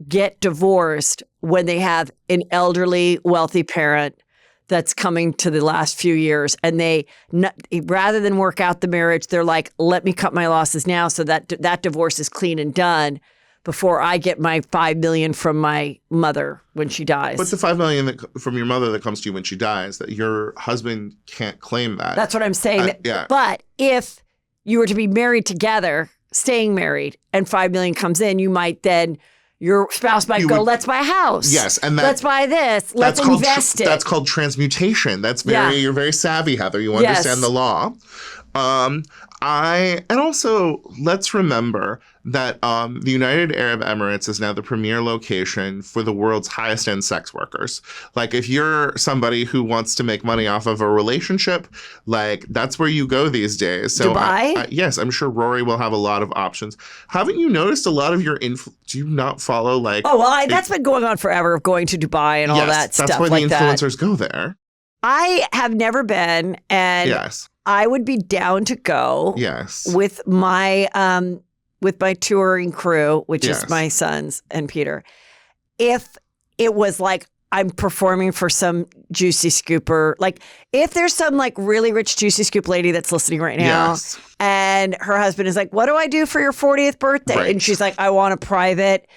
S2: get divorced when they have an elderly, wealthy parent that's coming to the last few years, and rather than work out the marriage, they're like, let me cut my losses now so that divorce is clean and done before I get my $5 million from my mother when she dies.
S3: But the $5 million from your mother that comes to you when she dies, that your husband can't claim that.
S2: That's what I'm saying.
S3: Yeah.
S2: But if you were to be married together, staying married, and $5 million comes in, your spouse might go, let's buy a house.
S3: Yes. And
S2: let's buy this. Let's invest it.
S3: That's called transmutation. You're very savvy, Heather. You understand the law. And also, let's remember that the United Arab Emirates is now the premier location for the world's highest end sex workers. Like, if you're somebody who wants to make money off of a relationship, like, that's where you go these days. So
S2: Dubai?
S3: Yes, I'm sure Rory will have a lot of options. Haven't you noticed a lot of your do you not follow like?
S2: Oh, well, that's been going on forever, going to Dubai and all that stuff.
S3: That's why the influencers go there.
S2: I have never been, and
S3: yes.
S2: I would be down to go.
S3: Yes.
S2: With my touring crew, which is my sons and Peter. If it was like I'm performing for some juicy scooper, like if there's some like really rich juicy scoop lady that's listening right now, and her husband is like, "What do I do for your 40th birthday?"
S3: Right.
S2: And she's like, "I want a private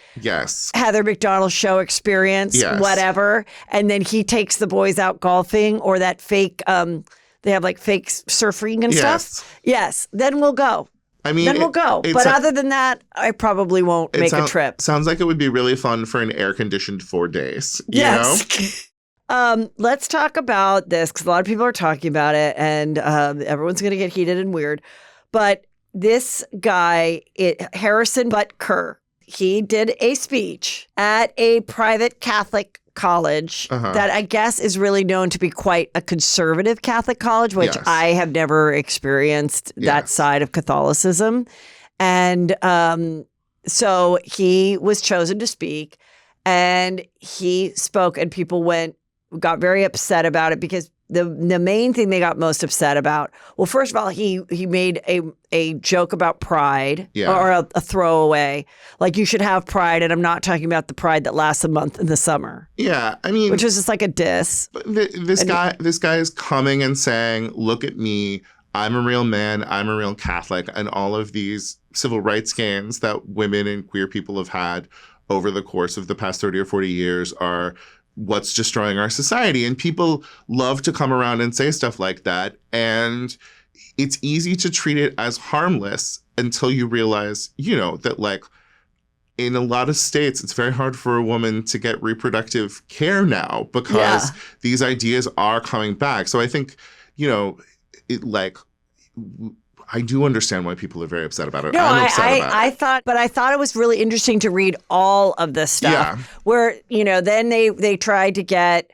S2: Heather McDonald show experience, whatever." And then he takes the boys out golfing, or that fake they have like fake surfing and stuff. Yes, then we'll go.
S3: I mean,
S2: then we'll go. But other than that, I probably won't make a trip.
S3: Sounds like it would be really fun for an air-conditioned 4 days.
S2: Yes. Let's talk about this, because a lot of people are talking about it, and everyone's going to get heated and weird. But this guy, Harrison Butker, he did a speech at a private Catholic college that I guess is really known to be quite a conservative Catholic college, which I have never experienced that side of Catholicism. And so he was chosen to speak, and he spoke, and people got very upset about it, because the main thing they got most upset about, well, first of all, he made a joke about pride, or a throwaway, like you should have pride, and I'm not talking about the pride that lasts a month in the summer.
S3: Yeah, I mean,
S2: which was just like a diss.
S3: This guy is coming and saying, "Look at me, I'm a real man, I'm a real Catholic," and all of these civil rights gains that women and queer people have had over the course of the past 30 or 40 years are what's destroying our society. And people love to come around and say stuff like that. And it's easy to treat it as harmless until you realize, that like in a lot of states, it's very hard for a woman to get reproductive care now, because these ideas are coming back. So I think, I do understand why people are very upset about it.
S2: No,
S3: I'm upset about it.
S2: I thought it was really interesting to read all of this stuff where, then they tried to get,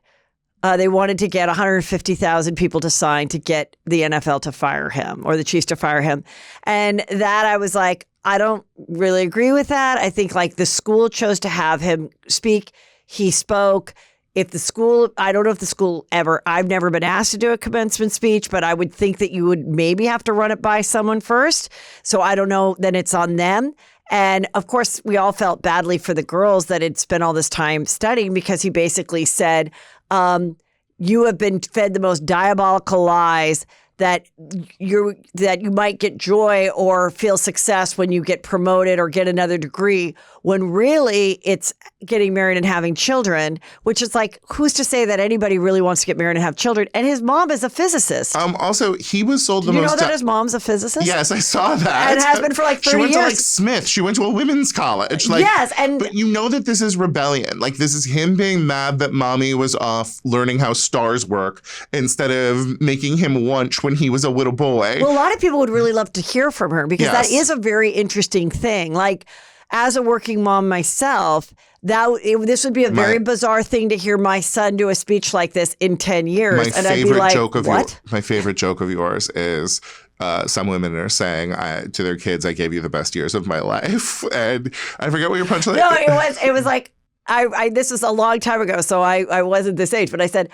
S2: they wanted to get 150,000 people to sign to get the NFL to fire him, or the Chiefs to fire him. And that I was like, I don't really agree with that. I think like the school chose to have him speak. He spoke. If the school, I don't know if the school I've never been asked to do a commencement speech, but I would think that you would maybe have to run it by someone first. So I don't know, then it's on them. And of course, we all felt badly for the girls that had spent all this time studying, because he basically said, you have been fed the most diabolical lies that you might get joy or feel success when you get promoted or get another degree, when really it's getting married and having children, which is like, who's to say that anybody really wants to get married and have children? And his mom is a physicist.
S3: Also, he was sold the
S2: Did you
S3: most.
S2: know that his mom's a physicist?
S3: Yes, I saw that.
S2: And has been for like 30
S3: She went
S2: years.
S3: to like Smith. She went to a women's college. Like,
S2: yes,
S3: but you know that this is rebellion. Like, this is him being mad that mommy was off learning how stars work instead of making him lunch when he was a little boy.
S2: Well, a lot of people would really love to hear from her because
S3: Yes.
S2: that is a very interesting thing. Like, as a working mom myself, this would be a very bizarre thing to hear my son do a speech like this in 10 years.
S3: My
S2: and I'd be
S3: favorite
S2: like,
S3: joke of
S2: what?
S3: my favorite joke of yours is some women are saying to their kids, "I gave you the best years of my life," and I forget what your punchline.
S2: No, it was like this was a long time ago, so I wasn't this age, but I said,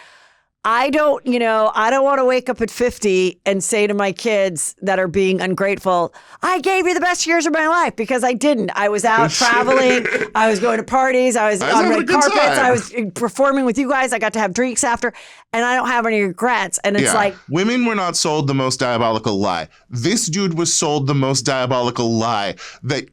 S2: I don't want to wake up at 50 and say to my kids that are being ungrateful, I gave you the best years of my life, because I didn't. I was out traveling. I was going to parties. I was on red carpets.
S3: Time.
S2: I was performing with you guys. I got to have drinks after, and I don't have any regrets. And it's like,
S3: women were not sold the most diabolical lie. This dude was sold the most diabolical lie that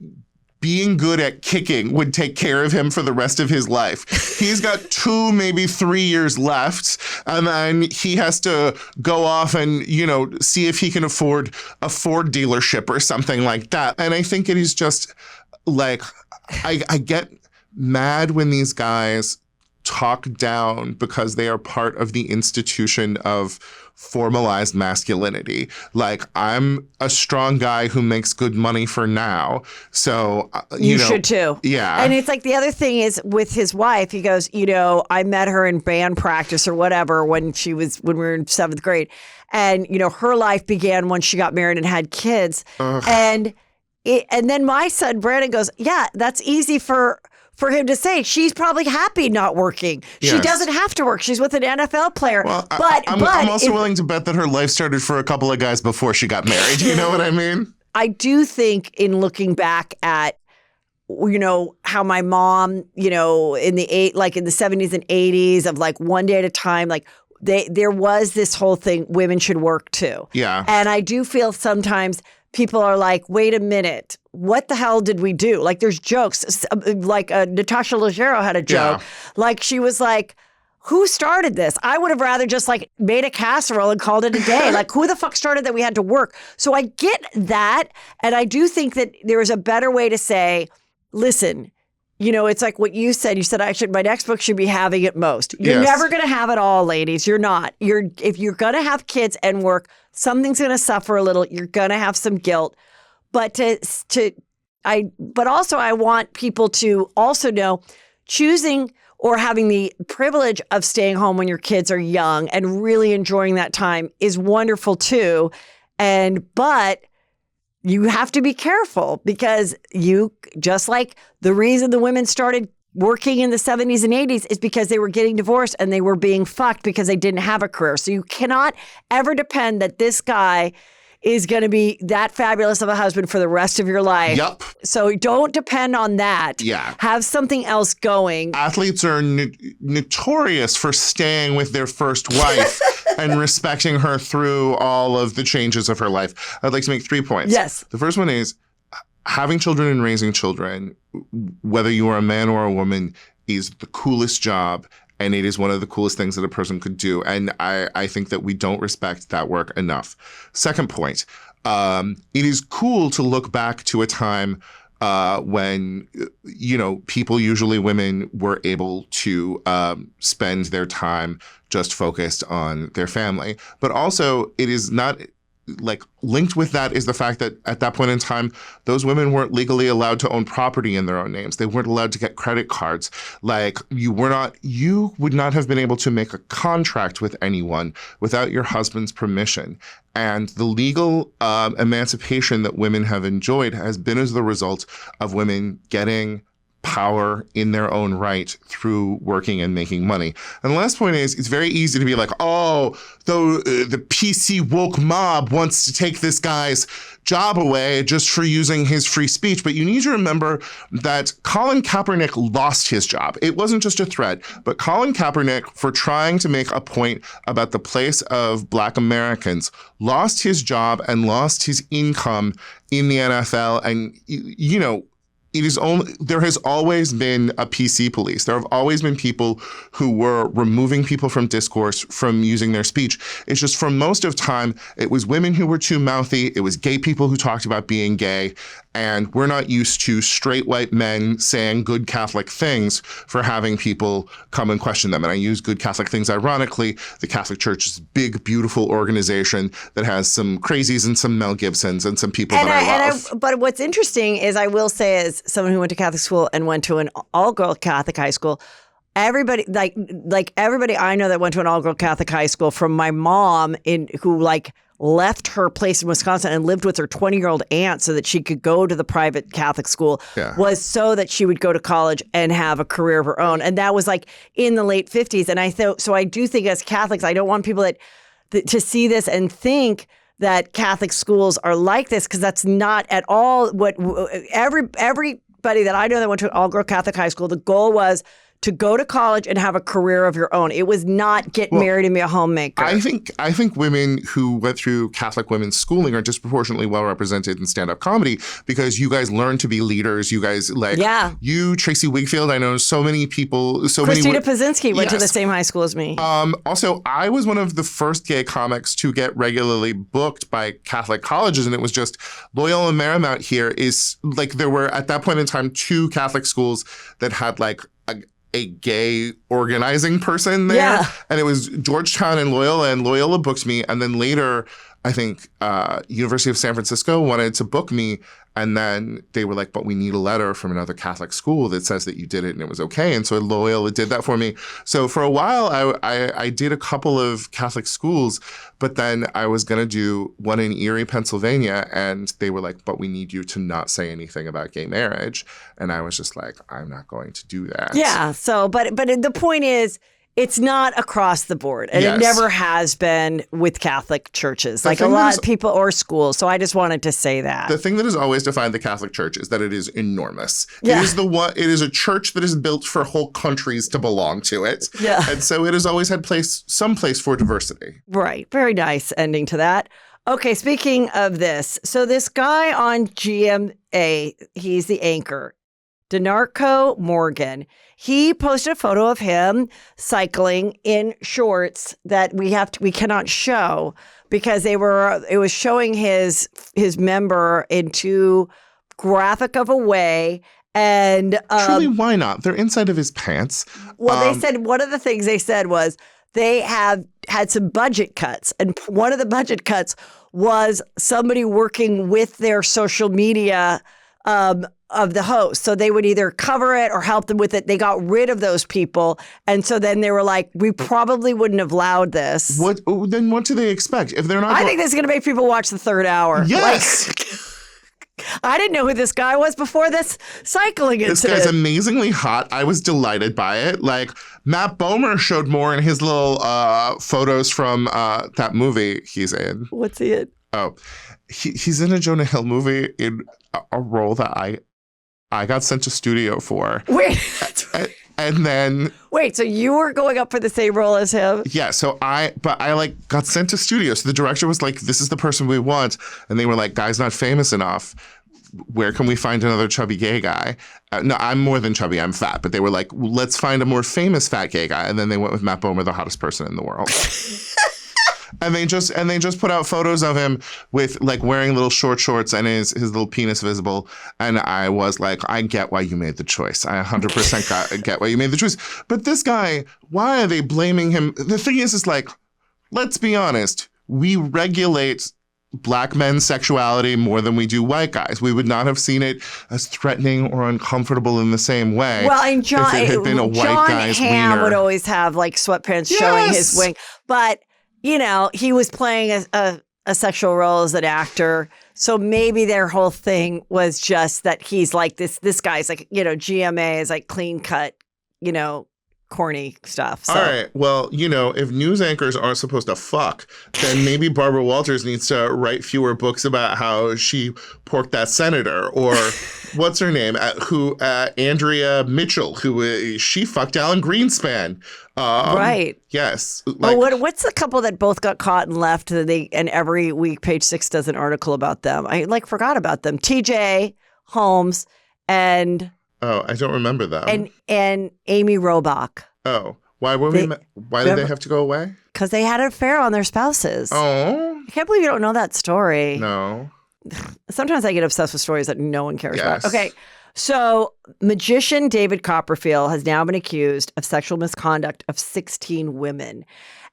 S3: being good at kicking would take care of him for the rest of his life. He's got 2, maybe 3 years left, and then he has to go off and, see if he can afford a Ford dealership or something like that. And I think it is just like, I get mad when these guys talk down because they are part of the institution of formalized masculinity. Like, I'm a strong guy who makes good money for now. So, you know,
S2: should too.
S3: Yeah.
S2: And it's like, the other thing is with his wife, he goes, I met her in band practice or whatever when we were in 7th grade. And, her life began when she got married and had kids. And then my son, Brandon, goes, yeah, that's easy for him to say. She's probably happy not working. She
S3: Yes.
S2: doesn't have to work. She's with an NFL player.
S3: Well,
S2: but
S3: I'm also willing to bet that her life started for a couple of guys before she got married. You know what I mean?
S2: I do think, in looking back at, how my mom, in the 70s and 80s, of like one day at a time, like there was this whole thing, women should work too.
S3: Yeah.
S2: And I do feel sometimes people are like, wait a minute, what the hell did we do? Like, there's jokes, like Natasha Leggero had a joke.
S3: Yeah.
S2: Like, she was like, who started this? I would have rather just like made a casserole and called it a day. Like, who the fuck started that we had to work? So I get that. And I do think that there is a better way to say, listen, it's like what you said. You said my next book should be having it most. You're
S3: Yes.
S2: never going to have it all, ladies. You're not. If you're going to have kids and work, something's going to suffer a little. You're going to have some guilt. But also I want people to also know, choosing or having the privilege of staying home when your kids are young and really enjoying that time is wonderful too. But you have to be careful, because just like the reason the women started working in the 70s and 80s is because they were getting divorced and they were being fucked because they didn't have a career. So you cannot ever depend that this guy is going to be that fabulous of a husband for the rest of your life.
S3: Yep.
S2: So don't depend on that.
S3: Yeah.
S2: Have something else going.
S3: Athletes are notorious for staying with their first wife and respecting her through all of the changes of her life. I'd like to make 3 points.
S2: Yes.
S3: The first one is, having children and raising children, whether you are a man or a woman, is the coolest job. And it is one of the coolest things that a person could do. And I think that we don't respect that work enough. Second point, it is cool to look back to a time when, people, usually women, were able to spend their time just focused on their family. But also, it is not, like, linked with that is the fact that at that point in time, those women weren't legally allowed to own property in their own names. They weren't allowed to get credit cards. Like, you would not have been able to make a contract with anyone without your husband's permission. And the legal emancipation that women have enjoyed has been as the result of women getting power in their own right through working and making money. And the last point is, it's very easy to be like, oh, the PC woke mob wants to take this guy's job away just for using his free speech. But you need to remember that Colin Kaepernick lost his job. It wasn't just a threat, but Colin Kaepernick, for trying to make a point about the place of Black Americans, lost his job and lost his income in the NFL. And, you know, there has always been a PC police. There have always been people who were removing people from discourse, from using their speech. It's just for most of time, it was women who were too mouthy. It was gay people who talked about being gay. And we're not used to straight white men saying good Catholic things for having people come and question them. And I use good Catholic things ironically. The Catholic Church is a big, beautiful organization that has some crazies and some Mel Gibsons and some people that I love.
S2: But what's interesting is, I will say, as someone who went to Catholic school and went to an all-girl Catholic high school, everybody, like everybody I know that went to an all-girl Catholic high school, from my mom who left her place in Wisconsin and lived with her 20-year-old aunt so that she could go to the private Catholic school, was so that she would go to college and have a career of her own. And that was like in the late 50s. And I do think as Catholics, I don't want people to see this and think that Catholic schools are like this, because that's not at all what everybody that I know that went to an all-girl Catholic high school, the goal was to go to college and have a career of your own. It was not get married and be a homemaker.
S3: I think women who went through Catholic women's schooling are disproportionately well represented in stand-up comedy, because you guys learn to be leaders. You guys you, Tracy Wigfield, I know so many people.
S2: Christina Pazinski went to the same high school as me.
S3: Also, I was one of the first gay comics to get regularly booked by Catholic colleges, and it was just Loyola Marymount here is like, there were at that point in time 2 Catholic schools that had like a gay organizing person there. Yeah. And it was Georgetown and Loyola booked me. And then later, I think University of San Francisco wanted to book me. And then they were like, but we need a letter from another Catholic school that says that you did it and it was okay. And so Loyola did that for me. So for a while, I did a couple of Catholic schools, but then I was going to do one in Erie, Pennsylvania. And they were like, but we need you to not say anything about gay marriage. And I was just like, I'm not going to do that.
S2: Yeah. So, but the point is, it's not across the board, and it never has been with Catholic churches, like a lot of people or schools. So I just wanted to say that.
S3: The thing that has always defined the Catholic Church is that it is enormous. Yeah. It is a church that is built for whole countries to belong to it. Yeah. And so it has always had some place for diversity.
S2: Right. Very nice ending to that. Okay, speaking of this, so this guy on GMA, he's the anchor, DeNarco Morgan. He posted a photo of him cycling in shorts that we cannot show because it was showing his member in too graphic of a way. And
S3: truly, why not? They're inside of his pants.
S2: Well, they said one of the things they said was they have had some budget cuts, and one of the budget cuts was somebody working with their social media of the host. So they would either cover it or help them with it. They got rid of those people. And so then they were like, we probably wouldn't have allowed this.
S3: Then what do they expect? If they're not
S2: I think this is going to make people watch the third hour.
S3: Yes.
S2: I didn't know who this guy was before this cycling incident.
S3: This guy's amazingly hot. I was delighted by it. Like, Matt Bomer showed more in his little photos from that movie he's in.
S2: What's he in?
S3: Oh, he's in a Jonah Hill movie in a role that I got sent to studio for.
S2: Wait.
S3: And then...
S2: Wait, so you were going up for the same role as him?
S3: Yeah, I got sent to studio. So the director was like, this is the person we want. And they were like, guy's not famous enough. Where can we find another chubby gay guy? No, I'm more than chubby, I'm fat. But they were like, let's find a more famous fat gay guy. And then they went with Matt Bomer, the hottest person in the world. And they just put out photos of him with like wearing little short shorts and his little penis visible. And I was like, I get why you made the choice. I 100% get why you made the choice. But this guy, why are they blaming him? The thing is like, let's be honest. We regulate Black men's sexuality more than we do white guys. We would not have seen it as threatening or uncomfortable in the same way.
S2: Well, and
S3: if it had been a white guy's
S2: Hamm
S3: wiener.
S2: Would always have like sweatpants showing his wing. But you know, he was playing a sexual role as an actor. So maybe their whole thing was just that he's like this guy's like, GMA is like clean cut, corny stuff. So.
S3: All right. Well, if news anchors aren't supposed to fuck, then maybe Barbara Walters needs to write fewer books about how she porked that senator, or what's her name? Andrea Mitchell, she fucked Alan Greenspan.
S2: Right.
S3: Yes.
S2: What's the couple that both got caught and left? And every week, Page Six does an article about them. I forgot about them. TJ Holmes and.
S3: Oh, I don't remember them.
S2: And Amy Robach.
S3: Oh, why did they have to go away?
S2: Because they had an affair on their spouses.
S3: Oh.
S2: I can't believe you don't know that story.
S3: No.
S2: Sometimes I get obsessed with stories that no one cares about. Okay. So magician David Copperfield has now been accused of sexual misconduct of 16 women.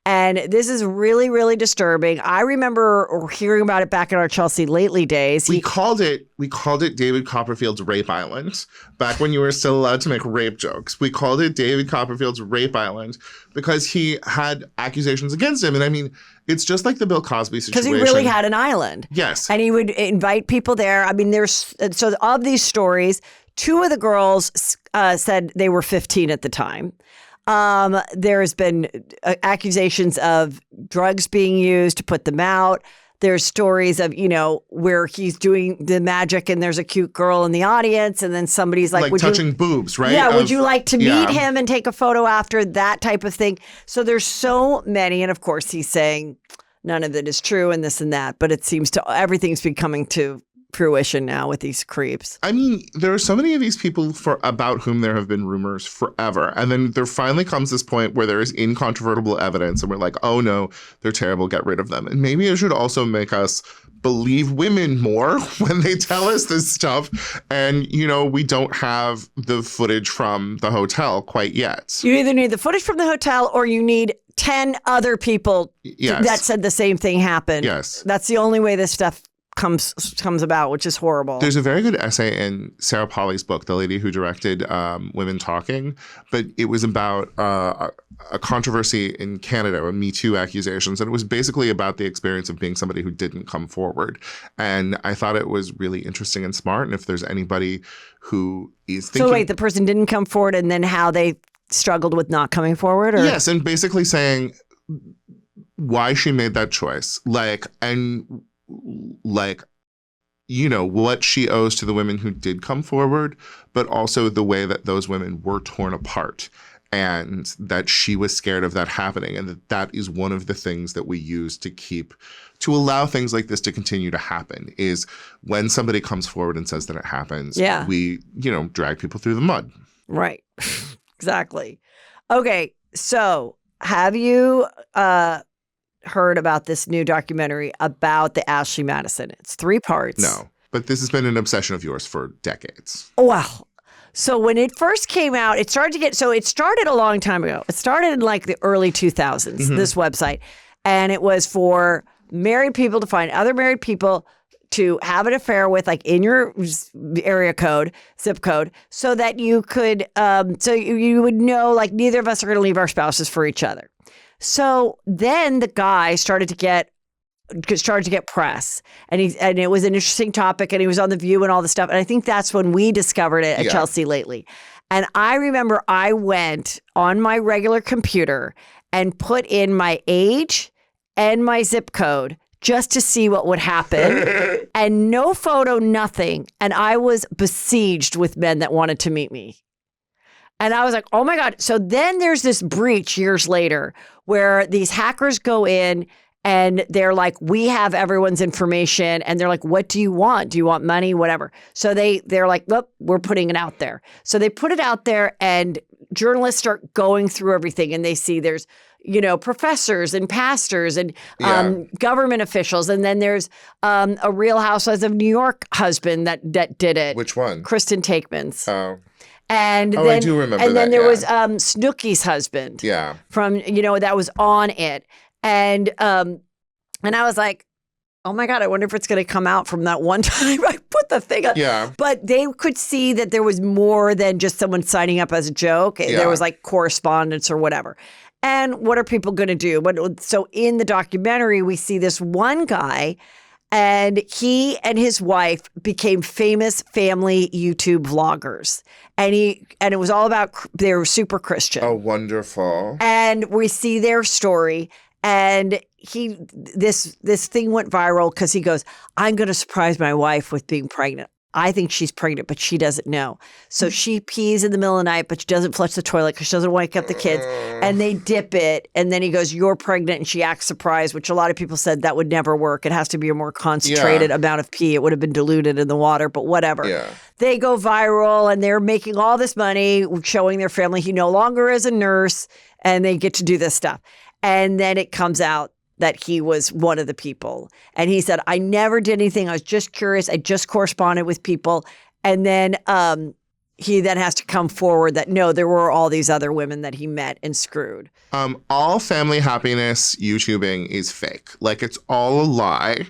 S2: And this is really, really disturbing. I remember hearing about it back in our Chelsea Lately days.
S3: We called it David Copperfield's Rape Island back when you were still allowed to make rape jokes. We called it David Copperfield's Rape Island because he had accusations against him. And I mean, it's just like the Bill Cosby situation.
S2: Because he really had an island.
S3: Yes.
S2: And he would invite people there. I mean, so of these stories, 2 of the girls said they were 15 at the time. There's been accusations of drugs being used to put them out. There's stories of, where he's doing the magic and there's a cute girl in the audience and then somebody's like
S3: touching boobs, right?
S2: Yeah. Would you like to meet him and take a photo after, that type of thing? So there's so many. And of course he's saying none of it is true and this and that, but it seems everything's been coming to fruition now with these creeps.
S3: I mean, there are so many of these people about whom there have been rumors forever. And then there finally comes this point where there is incontrovertible evidence and we're like, oh no, they're terrible, get rid of them. And maybe it should also make us believe women more when they tell us this stuff. And, we don't have the footage from the hotel quite yet. You
S2: either need the footage from the hotel or you need 10 other people that said the same thing happened.
S3: Yes.
S2: That's the only way this stuff comes about, which is horrible.
S3: There's a very good essay in Sarah Polley's book, the lady who directed Women Talking, but it was about a controversy in Canada with Me Too accusations, and it was basically about the experience of being somebody who didn't come forward. And I thought it was really interesting and smart, and if there's anybody who is thinking...
S2: So wait, the person didn't come forward and then how they struggled with not coming forward? Or?
S3: Yes, and basically saying why she made that choice. What she owes to the women who did come forward, but also the way that those women were torn apart and that she was scared of that happening. And that is one of the things that we use to allow things like this to continue to happen is when somebody comes forward and says that it happens, we, drag people through the mud.
S2: Right. Exactly. Okay. So have you, heard about this new documentary about the Ashley Madison? It's 3 parts.
S3: No, but this has been an obsession of yours for decades.
S2: Wow. So when it first came out, it started a long time ago. It started in like the early 2000s, this website. And it was for married people to find other married people to have an affair with, like in your area code, zip code, so that you could, so you would know like neither of us are going to leave our spouses for each other. So then the guy started to get press, and it was an interesting topic, and he was on The View and all the stuff. And I think that's when we discovered it at Chelsea Lately. And I remember I went on my regular computer and put in my age and my zip code just to see what would happen, and no photo, nothing. And I was besieged with men that wanted to meet me. And I was like, oh my God. So then there's this breach years later where these hackers go in and they're like, we have everyone's information. And they're like, what do you want? Do you want money? Whatever. So they're like, look, we're putting it out there. So they put it out there and journalists start going through everything and they see there's, professors and pastors and government officials. And then there's a Real Housewives of New York husband that did it.
S3: Which one?
S2: Kristen Taekman's.
S3: Oh.
S2: And
S3: I do remember that.
S2: And then there was Snooki's husband.
S3: Yeah.
S2: From, that was on it. And I was like, oh my God, I wonder if it's going to come out from that one time I put the thing up.
S3: Yeah.
S2: But they could see that there was more than just someone signing up as a joke. Yeah. There was like correspondence or whatever. And what are people going to do? So in the documentary, we see this one guy And he and his wife became famous family YouTube vloggers. And it was all about, they were super Christian.
S3: Oh, wonderful.
S2: And we see their story. And this thing went viral because he goes, I'm going to surprise my wife with being pregnant. I think she's pregnant, but she doesn't know. So she pees in the middle of the night, but she doesn't flush the toilet because she doesn't wake up the kids. And they dip it. And then he goes, you're pregnant. And she acts surprised, which a lot of people said that would never work. It has to be a more concentrated amount of pee. It would have been diluted in the water, but whatever.
S3: Yeah.
S2: They go viral and they're making all this money, showing their family he no longer is a nurse, and they get to do this stuff. And then it comes out that he was one of the people. And he said, I never did anything. I was just curious. I just corresponded with people. And then he then has to come forward that, no, there were all these other women that he met and screwed.
S3: All family happiness YouTubing is fake. Like, it's all a lie.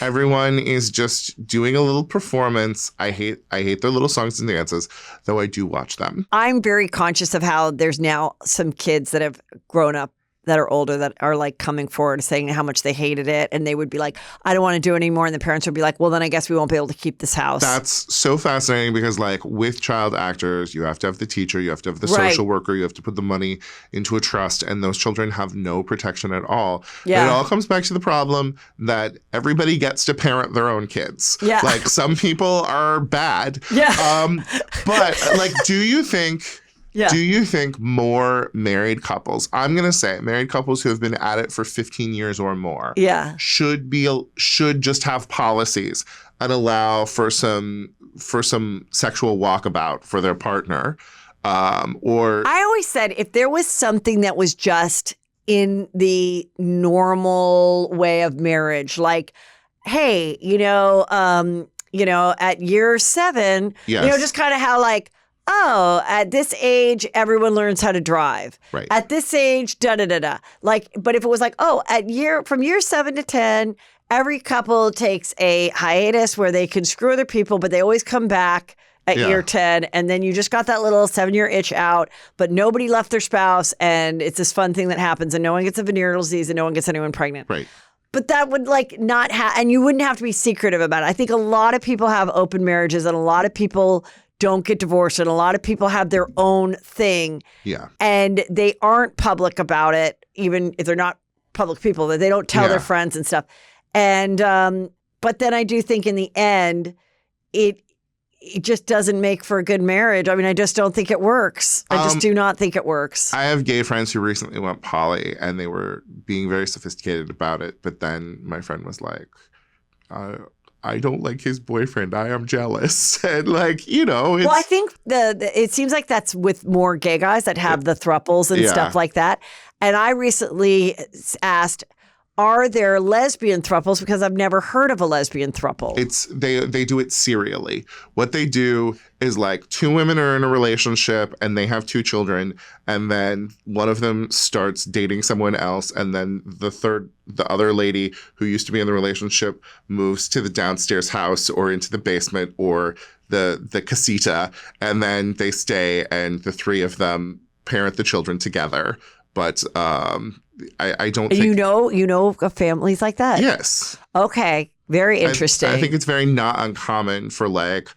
S3: Everyone is just doing a little performance. I hate their little songs and dances, though I do watch them.
S2: I'm very conscious of how there's now some kids that have grown up that are older that are like coming forward saying how much they hated it. And they would be like, I don't want to do it anymore. And the parents would be like, well, then I guess we won't be able to keep this house.
S3: That's so fascinating because, like, with child actors, you have to have the teacher, you have to have the social worker, you have to put the money into a trust, and those children have no protection at all.
S2: Yeah.
S3: It all comes back to the problem that everybody gets to parent their own kids.
S2: Yeah.
S3: Like, some people are bad.
S2: Yeah.
S3: But, like, do you think more married couples, I'm going to say married couples who have been at it for 15 years or more, should just have policies and allow for some sexual walkabout for their partner? Or
S2: I always said if there was something that was just in the normal way of marriage, like, hey, at year 7, just kind of how like, oh, at this age, everyone learns how to drive.
S3: Right.
S2: At this age, da-da-da-da. Like, but if it was like, oh, from year 7 to 10, every couple takes a hiatus where they can screw other people, but they always come back at year 10. And then you just got that little 7-year itch out, but nobody left their spouse. And it's this fun thing that happens and no one gets a venereal disease and no one gets anyone pregnant.
S3: Right.
S2: But that would like not and you wouldn't have to be secretive about it. I think a lot of people have open marriages and a lot of people don't get divorced, and a lot of people have their own thing.
S3: Yeah.
S2: And they aren't public about it, even if they're not public people, that they don't tell their friends and stuff. And but then I do think in the end, it just doesn't make for a good marriage. I mean, I just don't think it works. I just do not think it works.
S3: I have gay friends who recently went poly, and they were being very sophisticated about it. But then my friend was like, I don't like his boyfriend. I am jealous. And like, well,
S2: I think it seems like that's with more gay guys that have the thruples and stuff like that. And I recently asked, are there lesbian thruples? Because I've never heard of a lesbian thruple.
S3: They do it serially. What they do is like 2 women are in a relationship and they have 2 children, and then one of them starts dating someone else, and then the other lady who used to be in the relationship moves to the downstairs house or into the basement or the casita, and then they stay, and the 3 of them parent the children together. But I don't think...
S2: You know of families like that?
S3: Yes.
S2: Okay. Very interesting.
S3: I think it's very not uncommon for like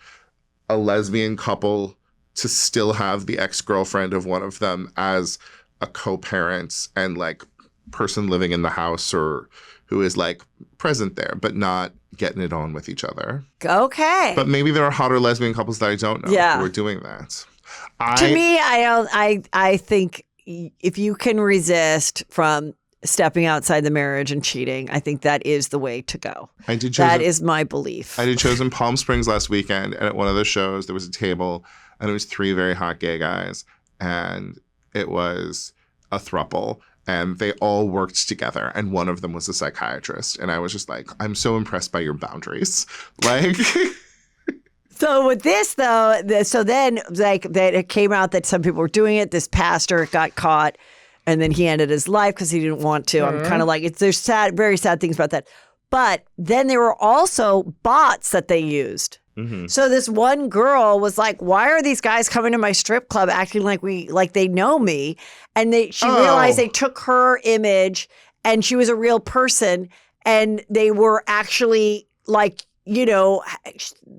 S3: a lesbian couple to still have the ex-girlfriend of one of them as a co-parent and like person living in the house or who is like present there, but not getting it on with each other.
S2: Okay.
S3: But maybe there are hotter lesbian couples that I don't know who are doing that.
S2: To me, I think if you can resist from stepping outside the marriage and cheating, I think that is the way to go. That is my belief.
S3: I did shows in Palm Springs last weekend, and at one of those shows, there was a table, and it was 3 very hot gay guys, and it was a throuple, and they all worked together, and one of them was a psychiatrist, and I was just like, I'm so impressed by your boundaries. Like...
S2: So with this, though, so then like that it came out that some people were doing it. This pastor got caught, and then he ended his life because he didn't want to. I'm kind of like, there's very sad things about that. But then there were also bots that they used. Mm-hmm. So this one girl was like, why are these guys coming to my strip club acting like they know me? And she realized they took her image and she was a real person, and they were actually like, you know,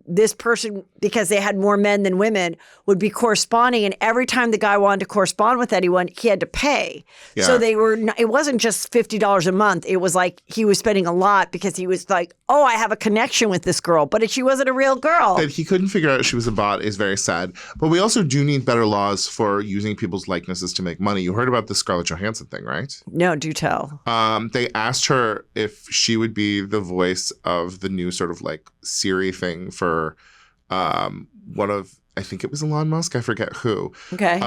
S2: this person, because they had more men than women, would be corresponding. And every time the guy wanted to correspond with anyone, he had to pay.
S3: Yeah.
S2: So it wasn't just $50 a month. It was like he was spending a lot because he was like, oh, I have a connection with this girl. But she wasn't a real girl.
S3: That he couldn't figure out she was a bot is very sad. But we also do need better laws for using people's likenesses to make money. You heard about the Scarlett Johansson thing, right?
S2: No, do tell.
S3: They asked her if she would be the voice of the new sort of like Siri thing for one of, I think it was Elon Musk, I forget who.
S2: Okay.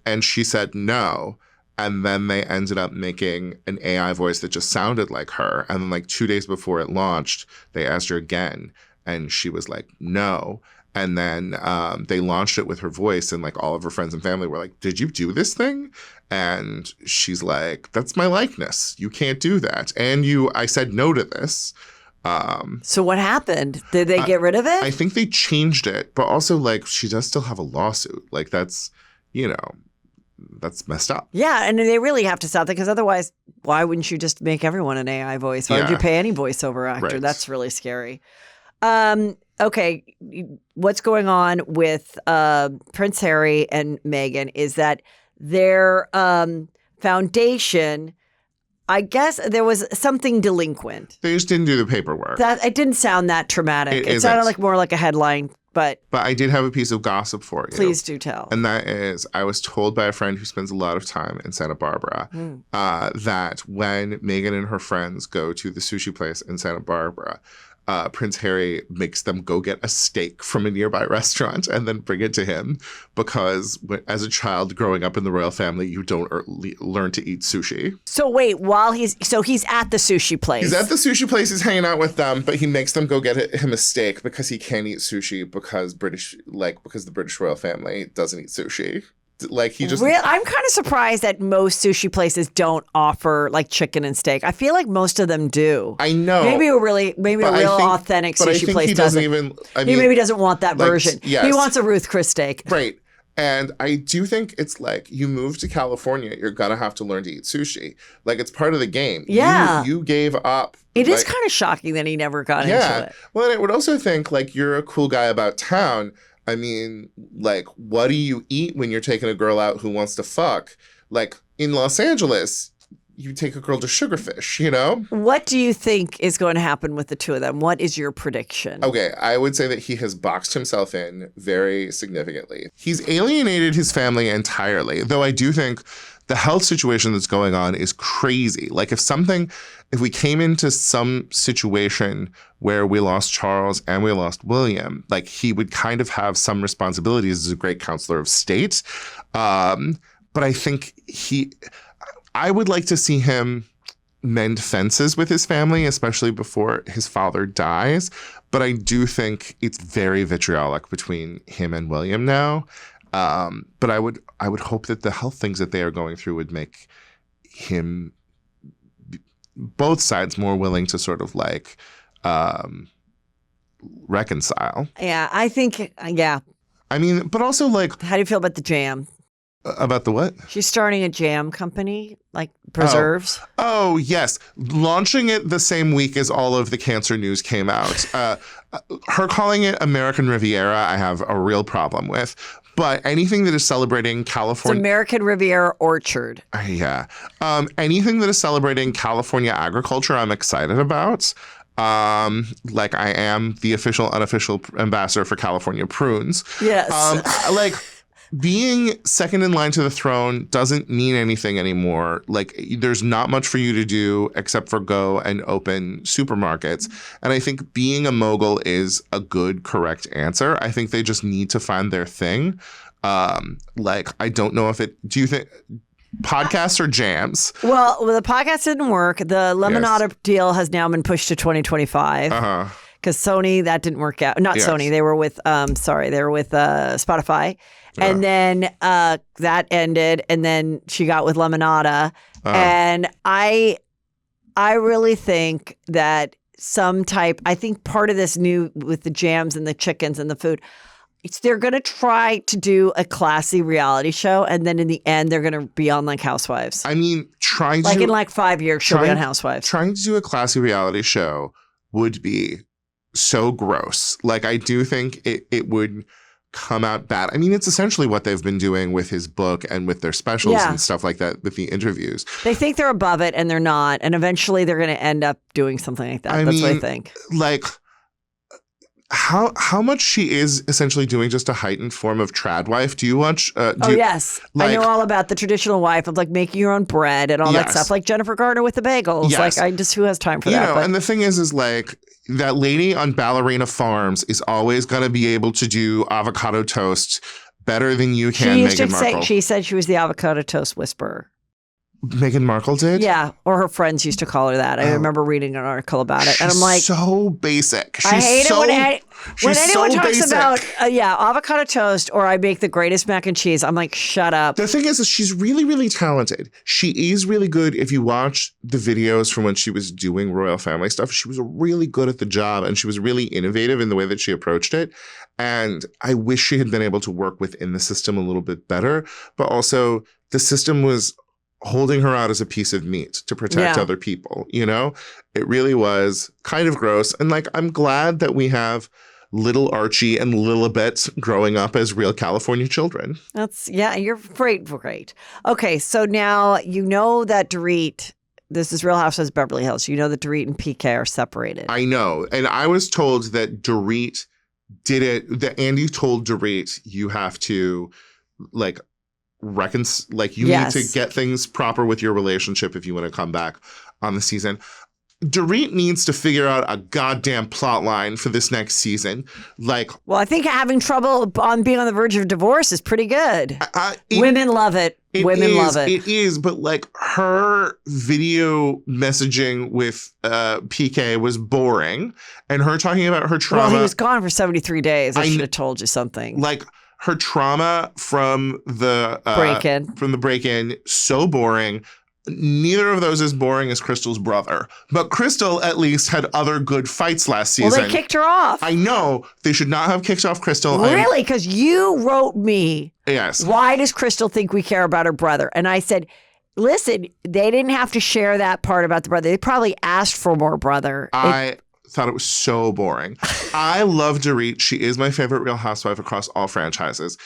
S3: And she said no. And then they ended up making an AI voice that just sounded like her. And then like 2 days before it launched, they asked her again. And she was like, no. And then they launched it with her voice. And like all of her friends and family were like, did you do this thing? And she's like, that's my likeness. You can't do that. And I said no to this.
S2: So what happened? Did they get rid of it?
S3: I think they changed it. But also like she does still have a lawsuit. Like that's, you know. That's messed up.
S2: Yeah, and they really have to stop that because otherwise, why wouldn't you just make everyone an AI voice? Why would you pay any voiceover actor?
S3: Right.
S2: That's really scary. Okay, what's going on with Prince Harry and Meghan is that their foundation, I guess there was something delinquent.
S3: They just didn't do the paperwork.
S2: It didn't sound that traumatic. It sounded like more like a headline. But
S3: I did have a piece of gossip for you.
S2: Please do tell.
S3: And that is, I was told by a friend who spends a lot of time in Santa Barbara that when Meghan and her friends go to the sushi place in Santa Barbara, Prince Harry makes them go get a steak from a nearby restaurant and then bring it to him because as a child growing up in the royal family, you don't learn to eat sushi.
S2: So wait, he's at the sushi place.
S3: He's at the sushi place. He's hanging out with them, but he makes them go get him a steak because he can't eat sushi because the British royal family doesn't eat sushi. Like he just.
S2: I'm kind of surprised that most sushi places don't offer like chicken and steak. I feel like most of them do.
S3: I know.
S2: Maybe a real authentic sushi place doesn't. He maybe doesn't want that version.
S3: Yes.
S2: He wants a Ruth Chris steak.
S3: Right. And I do think it's like you move to California, you're gonna have to learn to eat sushi. Like it's part of the game.
S2: Yeah.
S3: You gave up.
S2: It is kind of shocking that he never got into it.
S3: Well, and I would also think like you're a cool guy about town. I mean, like, what do you eat when you're taking a girl out who wants to fuck? Like, in Los Angeles, you take a girl to Sugarfish, you know?
S2: What do you think is going to happen with the two of them? What is your prediction?
S3: Okay, I would say that he has boxed himself in very significantly. He's alienated his family entirely, though I do think the health situation that's going on is crazy. Like if we came into some situation where we lost Charles and we lost William, like he would kind of have some responsibilities as a great counselor of state. But I think I would like to see him mend fences with his family, especially before his father dies. But I do think it's very vitriolic between him and William now. But I would hope that the health things that they are going through would make him, both sides, more willing to sort of like reconcile.
S2: Yeah, I think, yeah.
S3: I mean, but also like.
S2: How do you feel about the jam?
S3: About the what?
S2: She's starting a jam company, like preserves.
S3: Oh, yes. Launching it the same week as all of the cancer news came out. Her calling it American Riviera, I have a real problem with. But anything that is celebrating California...
S2: It's American Riviera Orchard.
S3: Yeah. Anything that is celebrating California agriculture, I'm excited about. Like I am the official, unofficial ambassador for California prunes.
S2: Yes.
S3: Like... Being second in line to the throne doesn't mean anything anymore. Like, there's not much for you to do except for go and open supermarkets. And I think being a mogul is a good, correct answer. I think they just need to find their thing. Like, I don't know if do you think podcasts or jams?
S2: Well, the podcast didn't work. The Lemonade deal has now been pushed to 2025.
S3: Uh-huh.
S2: Because Sony, that didn't work out. Not Sony. They were with, Spotify. And then that ended, and then she got with Lemonada. And I really think that I think part of this new with the jams and the chickens and the food, they're going to try to do a classy reality show, and then in the end, they're going to be on like Housewives.
S3: I mean,
S2: in like 5 years, she'll be on Housewives.
S3: Trying to do a classy reality show would be so gross. Like, I do think it would come out bad. I mean, it's essentially what they've been doing with his book and with their specials and stuff like that with the interviews.
S2: They think they're above it and they're not. And eventually they're going to end up doing something like that. That's what I think.
S3: Like, how much she is essentially doing just a heightened form of trad wife. Do you watch?
S2: Yes. I know all about the traditional wife of like making your own bread and all that stuff. Like Jennifer Garner with the bagels.
S3: Yes.
S2: Like who has time for that?
S3: And the thing is like that lady on Ballerina Farms is always going to be able to do avocado toast better than you can, Meghan Markle.
S2: She said she was the avocado toast whisperer.
S3: Meghan Markle did?
S2: Yeah, or her friends used to call her that. I remember reading an article about it. And I'm like,
S3: so basic.
S2: I hate it when anyone talks about, avocado toast or I make the greatest mac and cheese. I'm like, shut up.
S3: The thing is she's really, really talented. She is really good. If you watch the videos from when she was doing royal family stuff, she was really good at the job and she was really innovative in the way that she approached it. And I wish she had been able to work within the system a little bit better. But also the system was holding her out as a piece of meat to protect other people, you know? It really was kind of gross. And like, I'm glad that we have little Archie and Lilibet growing up as real California children.
S2: You're great. Okay, so now you know that Dorit, this is Real Housewives of Beverly Hills, you know that Dorit and PK are separated.
S3: I know. And I was told that Dorit did it, that Andy told Dorit, you have to like, you need to get things proper with your relationship if you want to come back on the season. Dorit needs to figure out a goddamn plot line for this next season. Well,
S2: I think having trouble on being on the verge of divorce is pretty good. Women love it. Women love it.
S3: It is, but like her video messaging with PK was boring, and her talking about her trauma.
S2: Well, he was gone for 73 days. I should have told you something.
S3: Like, her trauma from the break-in, so boring. Neither of those is boring as Crystal's brother. But Crystal at least had other good fights last season.
S2: Well, they kicked her off.
S3: I know. They should not have kicked off Crystal.
S2: Really? Because you wrote me,
S3: yes,
S2: why does Crystal think we care about her brother? And I said, listen, they didn't have to share that part about the brother. They probably asked for more brother.
S3: I thought it was so boring. I love Dorit. She is my favorite Real Housewife across all franchises.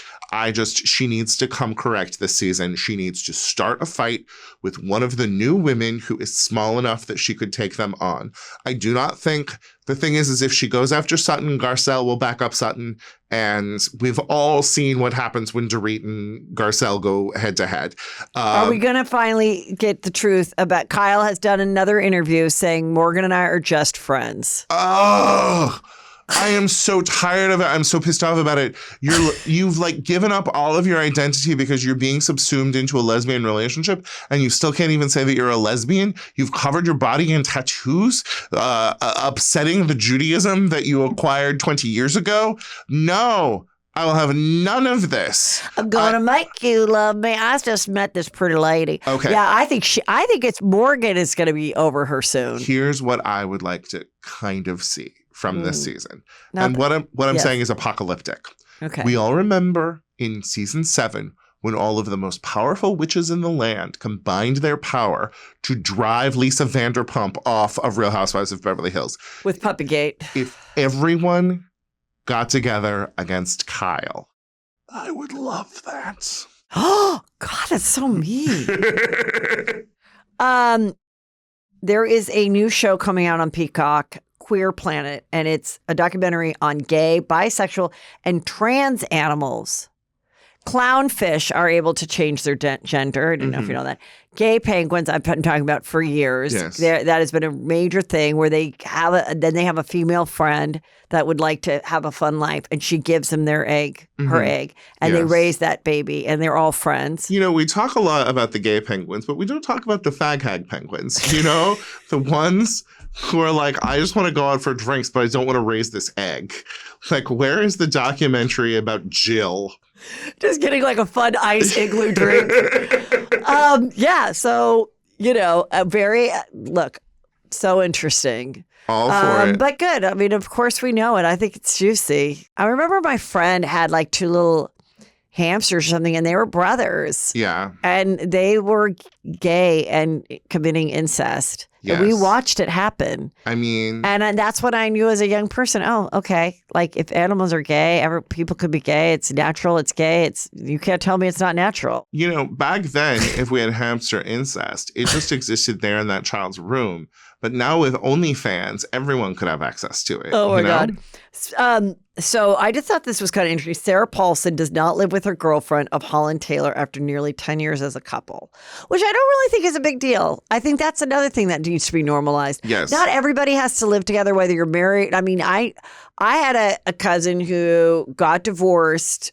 S3: She needs to come correct this season. She needs to start a fight with one of the new women who is small enough that she could take them on. I do not think, the thing is if she goes after Sutton, Garcelle will back up Sutton. And we've all seen what happens when Dorit and Garcelle go head to head.
S2: Are we going to finally get the truth about Kyle has done another interview saying Morgan and I are just friends?
S3: Oh, I am so tired of it. I'm so pissed off about it. You've like given up all of your identity because you're being subsumed into a lesbian relationship, and you still can't even say that you're a lesbian. You've covered your body in tattoos, upsetting the Judaism that you acquired 20 years ago. No, I will have none of this.
S2: I'm going to make you love me. I just met this pretty lady.
S3: Okay.
S2: Yeah, I think it's Morgan is going to be over her soon.
S3: Here's what I would like to kind of see from this season. And what I'm saying is apocalyptic.
S2: Okay.
S3: We all remember in season 7 when all of the most powerful witches in the land combined their power to drive Lisa Vanderpump off of Real Housewives of Beverly Hills.
S2: With Puppygate.
S3: If everyone got together against Kyle, I would love that.
S2: Oh, God, that's so mean. There is a new show coming out on Peacock, Queer Planet, and it's a documentary on gay, bisexual, and trans animals. Clownfish are able to change their gender. I don't know if you know that. Gay penguins, I've been talking about for years.
S3: Yes.
S2: That has been a major thing where they have a female friend that would like to have a fun life, and she gives them their egg, her egg, and they raise that baby, and they're all friends.
S3: You know, we talk a lot about the gay penguins, but we don't talk about the fag hag penguins. You know, the ones who are like, I just want to go out for drinks, but I don't want to raise this egg. Like, where is the documentary about Jill?
S2: Just getting like a fun ice igloo drink. So, so interesting.
S3: All for it.
S2: But good. I mean, of course we know it. I think it's juicy. I remember my friend had like two little, hamsters or something, and they were brothers.
S3: Yeah.
S2: And they were gay and committing incest.
S3: Yes.
S2: And we watched it happen.
S3: I mean,
S2: and that's what I knew as a young person. Oh, okay. Like if animals are gay, people could be gay. It's natural. It's gay. You can't tell me it's not natural.
S3: you know, back then, if we had hamster incest, it just existed there in that child's room. But now with OnlyFans, everyone could have access to it.
S2: Oh my
S3: you know?
S2: God. So I just thought this was kind of interesting. Sarah Paulson does not live with her girlfriend of Holland Taylor after nearly 10 years as a couple, which I don't really think is a big deal. I think that's another thing that needs to be normalized.
S3: Yes.
S2: Not everybody has to live together, whether you're married. I mean, I had a cousin who got divorced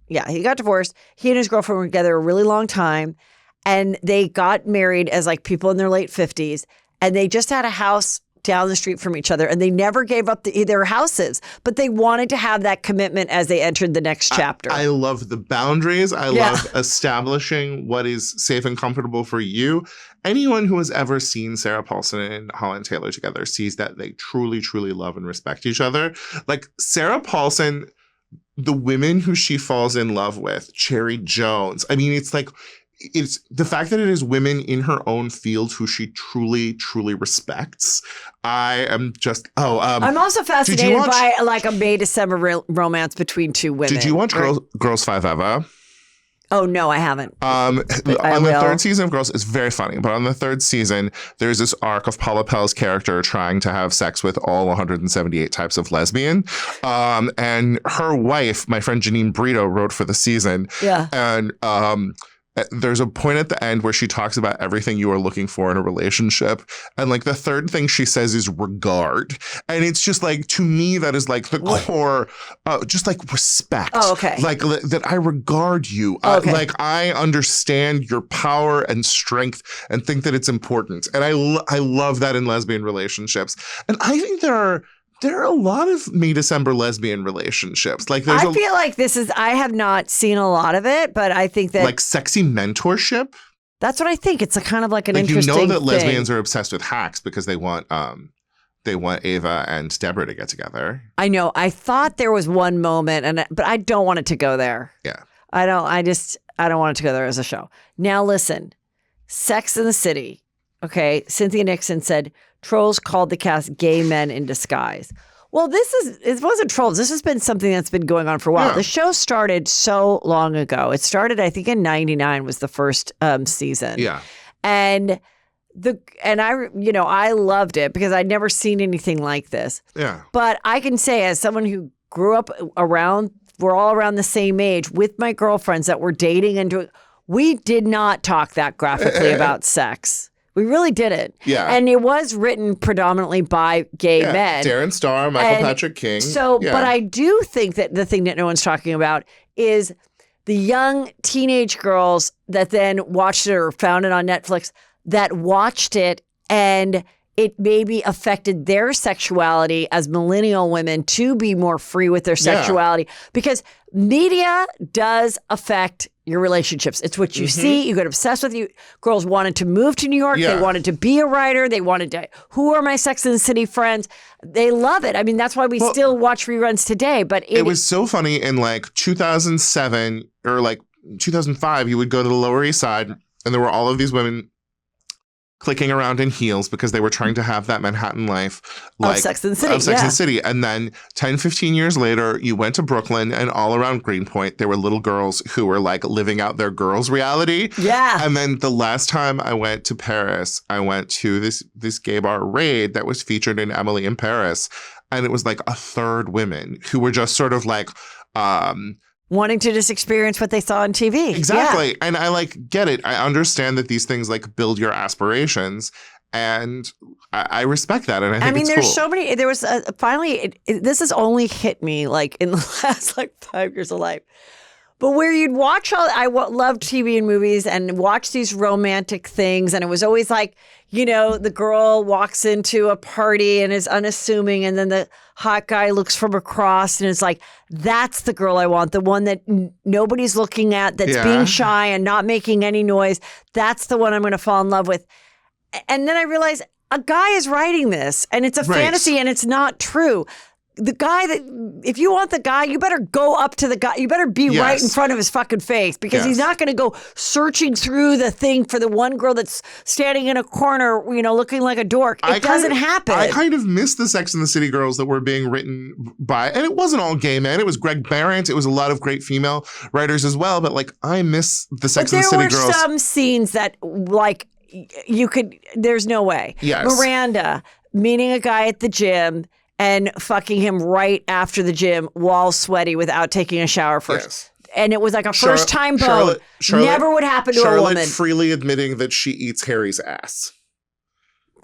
S2: he got divorced. He and his girlfriend were together a really long time, and they got married as like people in their late 50s, and they just had a house down the street from each other, and they never gave up their houses, but they wanted to have that commitment as they entered the next chapter.
S3: I love the boundaries. I love establishing what is safe and comfortable for you. Anyone who has ever seen Sarah Paulson and Holland Taylor together sees that they truly, truly love and respect each other. Like Sarah Paulson, the women who she falls in love with, Cherry Jones. I mean, it's the fact that it is women in her own field who she truly, truly respects. I am just,
S2: I'm also fascinated by like a May December romance between two women.
S3: Did you watch Girls 5 Eva?
S2: Oh, no, I haven't.
S3: On the third season of Girls, it's very funny, but on the third season, there's this arc of Paula Pell's character trying to have sex with all 178 types of lesbian. And her wife, my friend Janine Brito, wrote for the season.
S2: Yeah.
S3: And there's a point at the end where she talks about everything you are looking for in a relationship. And like the third thing she says is regard. And it's just like, to me, that is like the core, just like respect.
S2: Oh, okay.
S3: Like that I regard you.
S2: Okay.
S3: Like I understand your power and strength and think that it's important. And I love that in lesbian relationships. And I think there are a lot of May December lesbian relationships. Like I feel like
S2: I have not seen a lot of it, but I think that
S3: like sexy mentorship.
S2: That's what I think. It's a kind of like an interesting
S3: You know that
S2: thing.
S3: lesbians are obsessed with hacks because they want Ava and Deborah to get together.
S2: I know. I thought there was one moment, but I don't want it to go there.
S3: Yeah.
S2: I don't want it to go there as a show. Now listen, Sex in the City. Okay. Cynthia Nixon said, trolls called the cast gay men in disguise. Well, it wasn't trolls. This has been something that's been going on for a while. Yeah. The show started so long ago. It started, I think, in 99 was the first season.
S3: Yeah.
S2: And I loved it because I'd never seen anything like this.
S3: Yeah.
S2: But I can say, as someone who grew up we're all around the same age with my girlfriends that were dating and doing, we did not talk that graphically about sex. We really didn't.
S3: Yeah.
S2: And it was written predominantly by gay men.
S3: Darren Star, Michael Patrick King.
S2: So, but I do think that the thing that no one's talking about is the young teenage girls that then watched it or found it on Netflix that watched it and it maybe affected their sexuality as millennial women to be more free with their sexuality because media does affect your relationships. It's what you see. You get obsessed with you. Girls wanted to move to New York. Yeah. They wanted to be a writer. They wanted to, who are my Sex and the City friends? They love it. I mean, that's why we still watch reruns today. But
S3: it was so funny in like 2007 or like 2005, you would go to the Lower East Side and there were all of these women clicking around in heels because they were trying to have that Manhattan life
S2: of Sex and the
S3: City. And then 10, 15 years later, you went to Brooklyn and all around Greenpoint, there were little girls who were like living out their girls' reality.
S2: Yeah.
S3: And then the last time I went to Paris, I went to this gay bar Raid that was featured in Emily in Paris. And it was like a third women who were just sort of like,
S2: wanting to just experience what they saw on TV.
S3: Exactly.
S2: Yeah.
S3: And I like get it. I understand that these things like build your aspirations and I respect that. And I think
S2: there's
S3: cool.
S2: so many, there was finally, this has only hit me like in the last like 5 years of life. But where you'd watch loved TV and movies and watch these romantic things. And it was always like, the girl walks into a party and is unassuming. And then the hot guy looks from across and is like, that's the girl I want. The one that nobody's looking at, that's being shy and not making any noise. That's the one I'm going to fall in love with. And then I realized a guy is writing this and it's a fantasy and it's not true. the guy that, if you want the guy, you better go up to the guy. You better be right in front of his fucking face, because he's not going to go searching through the thing for the one girl that's standing in a corner, looking like a dork. It doesn't happen.
S3: I kind of miss the Sex and the City girls that were being written by, and it wasn't all gay men. It was Greg Behrendt. It was a lot of great female writers as well. But like, I miss the Sex and the City girls.
S2: There were some scenes that like there's no way.
S3: Yes.
S2: Miranda meeting a guy at the gym and fucking him right after the gym while sweaty without taking a shower first.
S3: Yes.
S2: And it was like a first-time bone. Never would happen to a woman.
S3: Charlotte freely admitting that she eats Harry's ass.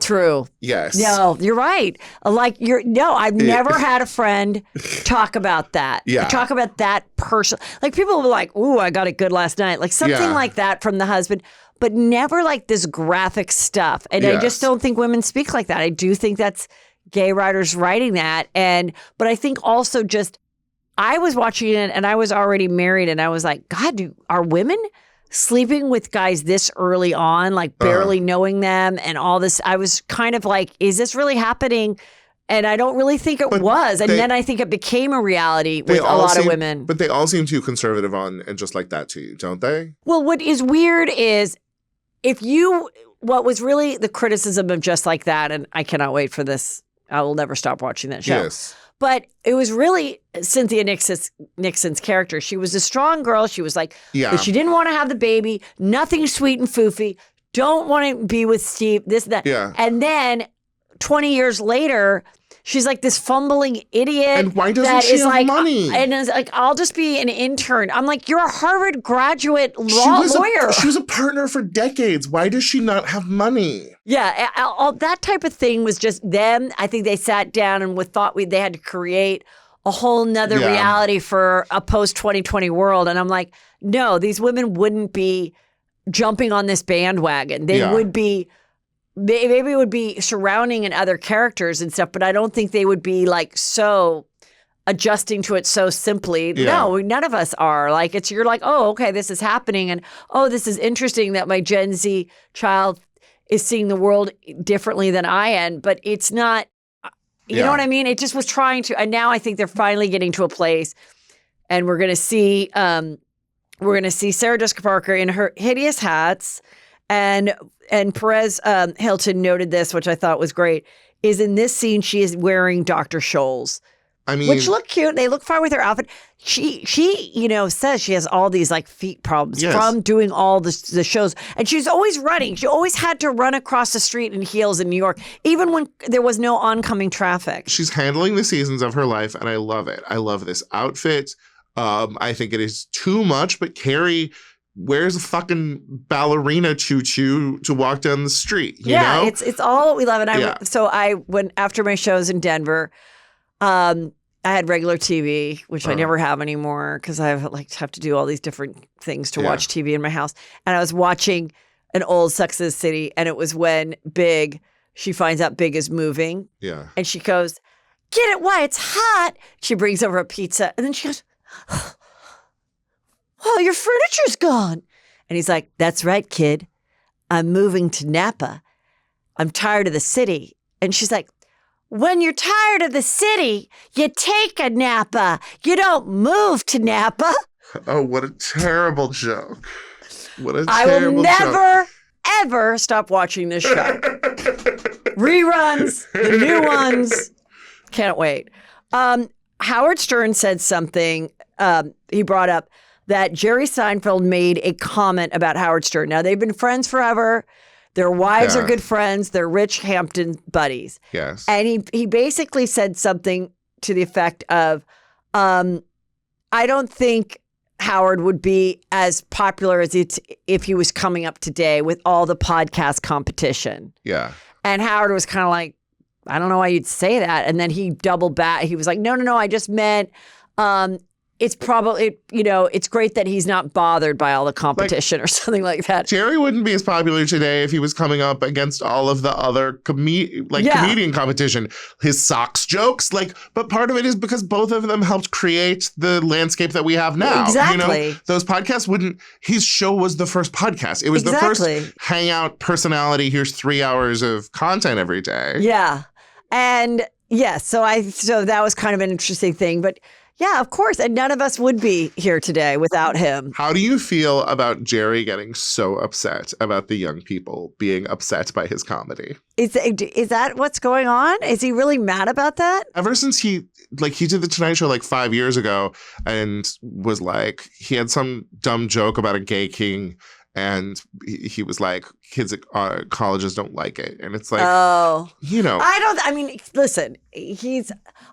S2: True.
S3: Yes.
S2: No, you're right. I've never had a friend talk about that.
S3: Yeah.
S2: Talk about that person. Like, people were like, ooh, I got it good last night. Like something like that from the husband, but never like this graphic stuff. And I just don't think women speak like that. I do think that's gay writers writing that. But I think also I was watching it and I was already married and I was like, God, are women sleeping with guys this early on, like barely knowing them and all this? I was kind of like, is this really happening? And I don't really think it was. And then I think it became a reality with a lot of women.
S3: But they all seem too conservative on and just like that too, don't they?
S2: Well, what is weird is what was really the criticism of Just Like That, and I cannot wait for this. I will never stop watching that show.
S3: Yes.
S2: But it was really Cynthia Nixon's character. She was a strong girl. She was like, but she didn't want to have the baby. Nothing sweet and foofy. Don't want to be with Steve. This, that.
S3: Yeah.
S2: And then 20 years later, she's like this fumbling idiot.
S3: And why doesn't she have money?
S2: And it's like, I'll just be an intern. I'm like, you're a Harvard graduate lawyer.
S3: She was a partner for decades. Why does she not have money?
S2: Yeah, all that type of thing was just them. I think they sat down and thought they had to create a whole nother reality for a post-2020 world. And I'm like, no, these women wouldn't be jumping on this bandwagon. They would be... Maybe it would be surrounding in other characters and stuff, but I don't think they would be like so adjusting to it so simply.
S3: Yeah.
S2: No, none of us are. Like, you're like, oh, okay, this is happening. And oh, this is interesting that my Gen Z child is seeing the world differently than I am. But it's not, you know what I mean? It just was trying to, and now I think they're finally getting to a place, and we're going to see Sarah Jessica Parker in her hideous hats. And Perez Hilton noted this, which I thought was great, is in this scene, she is wearing Dr. Scholl's.
S3: I mean,
S2: which look cute. They look fine with her outfit. She says she has all these like feet problems from doing all the shows. And she's always running. She always had to run across the street in heels in New York, even when there was no oncoming traffic.
S3: She's handling the seasons of her life, and I love it. I love this outfit. I think it is too much, but Carrie wears a fucking ballerina tutu to walk down the street. You know?
S2: It's all what we love. And so I went after my shows in Denver. I had regular TV, which I never have anymore because I have to do all these different things to watch TV in my house. And I was watching an old Sex and the City, and it was when she finds out Big is moving.
S3: Yeah.
S2: And she goes, "Get it? Why? It's hot." She brings over a pizza, and then she goes, "Oh, your furniture's gone." And he's like, "That's right, kid. I'm moving to Napa. I'm tired of the city." And she's like, "When you're tired of the city, you take a Napa. You don't move to Napa."
S3: Oh, what a terrible joke. What a
S2: I
S3: terrible
S2: will
S3: joke.
S2: never, ever stop watching this show. Reruns, the new ones. Can't wait. Howard Stern said something. He brought up that Jerry Seinfeld made a comment about Howard Stern. Now, they've been friends forever. Their wives are good friends. They're rich Hampton buddies.
S3: Yes.
S2: And he basically said something to the effect of, I don't think Howard would be as popular as if he was coming up today with all the podcast competition.
S3: Yeah.
S2: And Howard was kind of like, I don't know why you'd say that. And then he doubled back. He was like, no, I just meant it's probably, it's great that he's not bothered by all the competition or something like that.
S3: Jerry wouldn't be as popular today if he was coming up against all of the other comedian competition. His socks jokes, but part of it is because both of them helped create the landscape that we have now.
S2: Exactly.
S3: Those podcasts his show was the first podcast. It was the first hangout personality. Here's 3 hours of content every day.
S2: Yeah. And Yes. So that was kind of an interesting thing. But yeah, of course. And none of us would be here today without him.
S3: How do you feel about Jerry getting so upset about the young people being upset by his comedy?
S2: Is that what's going on? Is he really mad about that?
S3: Ever since he did the Tonight Show like 5 years ago and was like, he had some dumb joke about a gay king. And he was like, kids at colleges don't like it. And it's like,
S2: listen,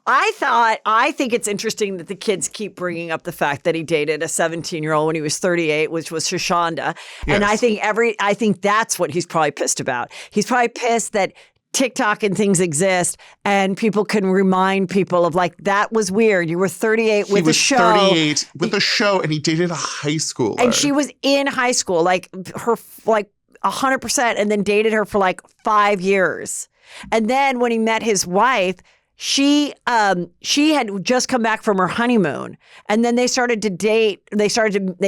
S2: I think it's interesting that the kids keep bringing up the fact that he dated a 17-year-old when he was 38, which was Shoshonda. Yes. And I think that's what he's probably pissed about. He's probably pissed that TikTok and things exist and people can remind people of like, that was weird. You were 38 with a show.
S3: 38 with a show and he dated a high schooler.
S2: And she was in high school, like her, like 100%, and then dated her for like 5 years. And then when he met his wife, she had just come back from her honeymoon, and then they started to date. They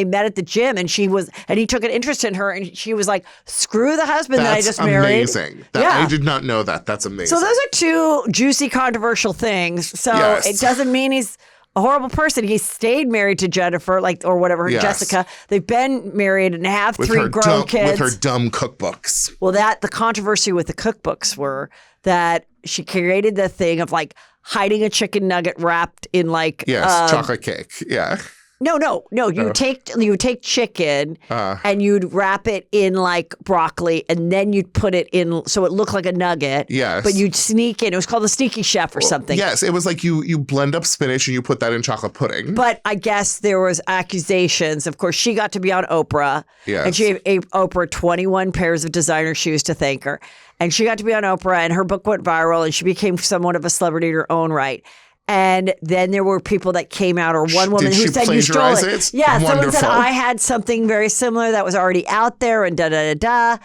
S2: met at the gym, and he took an interest in her, and she was like, "Screw the husband that I just married."
S3: Amazing. I did not know that. That's amazing.
S2: So those are two juicy, controversial things. So It doesn't mean he's a horrible person. He stayed married to Jennifer, or whatever, Jessica. They've been married and have three grown kids.
S3: With her dumb cookbooks.
S2: Well, the controversy with the cookbooks were that she created the thing of like hiding a chicken nugget wrapped in like
S3: chocolate cake. Yeah.
S2: No. You take chicken and you'd wrap it in like broccoli, and then you'd put it in so it looked like a nugget.
S3: Yes.
S2: But you'd sneak in. It was called the Sneaky Chef or something.
S3: Yes, it was like you blend up spinach and you put that in chocolate pudding.
S2: But I guess there was accusations. Of course, she got to be on Oprah.
S3: Yes.
S2: And she gave Oprah 21 pairs of designer shoes to thank her. And she got to be on Oprah, and her book went viral, and she became somewhat of a celebrity in her own right. And then there were people that came out, or one woman who said you stole it. Yeah, someone said I had something very similar that was already out there, and da-da-da-da.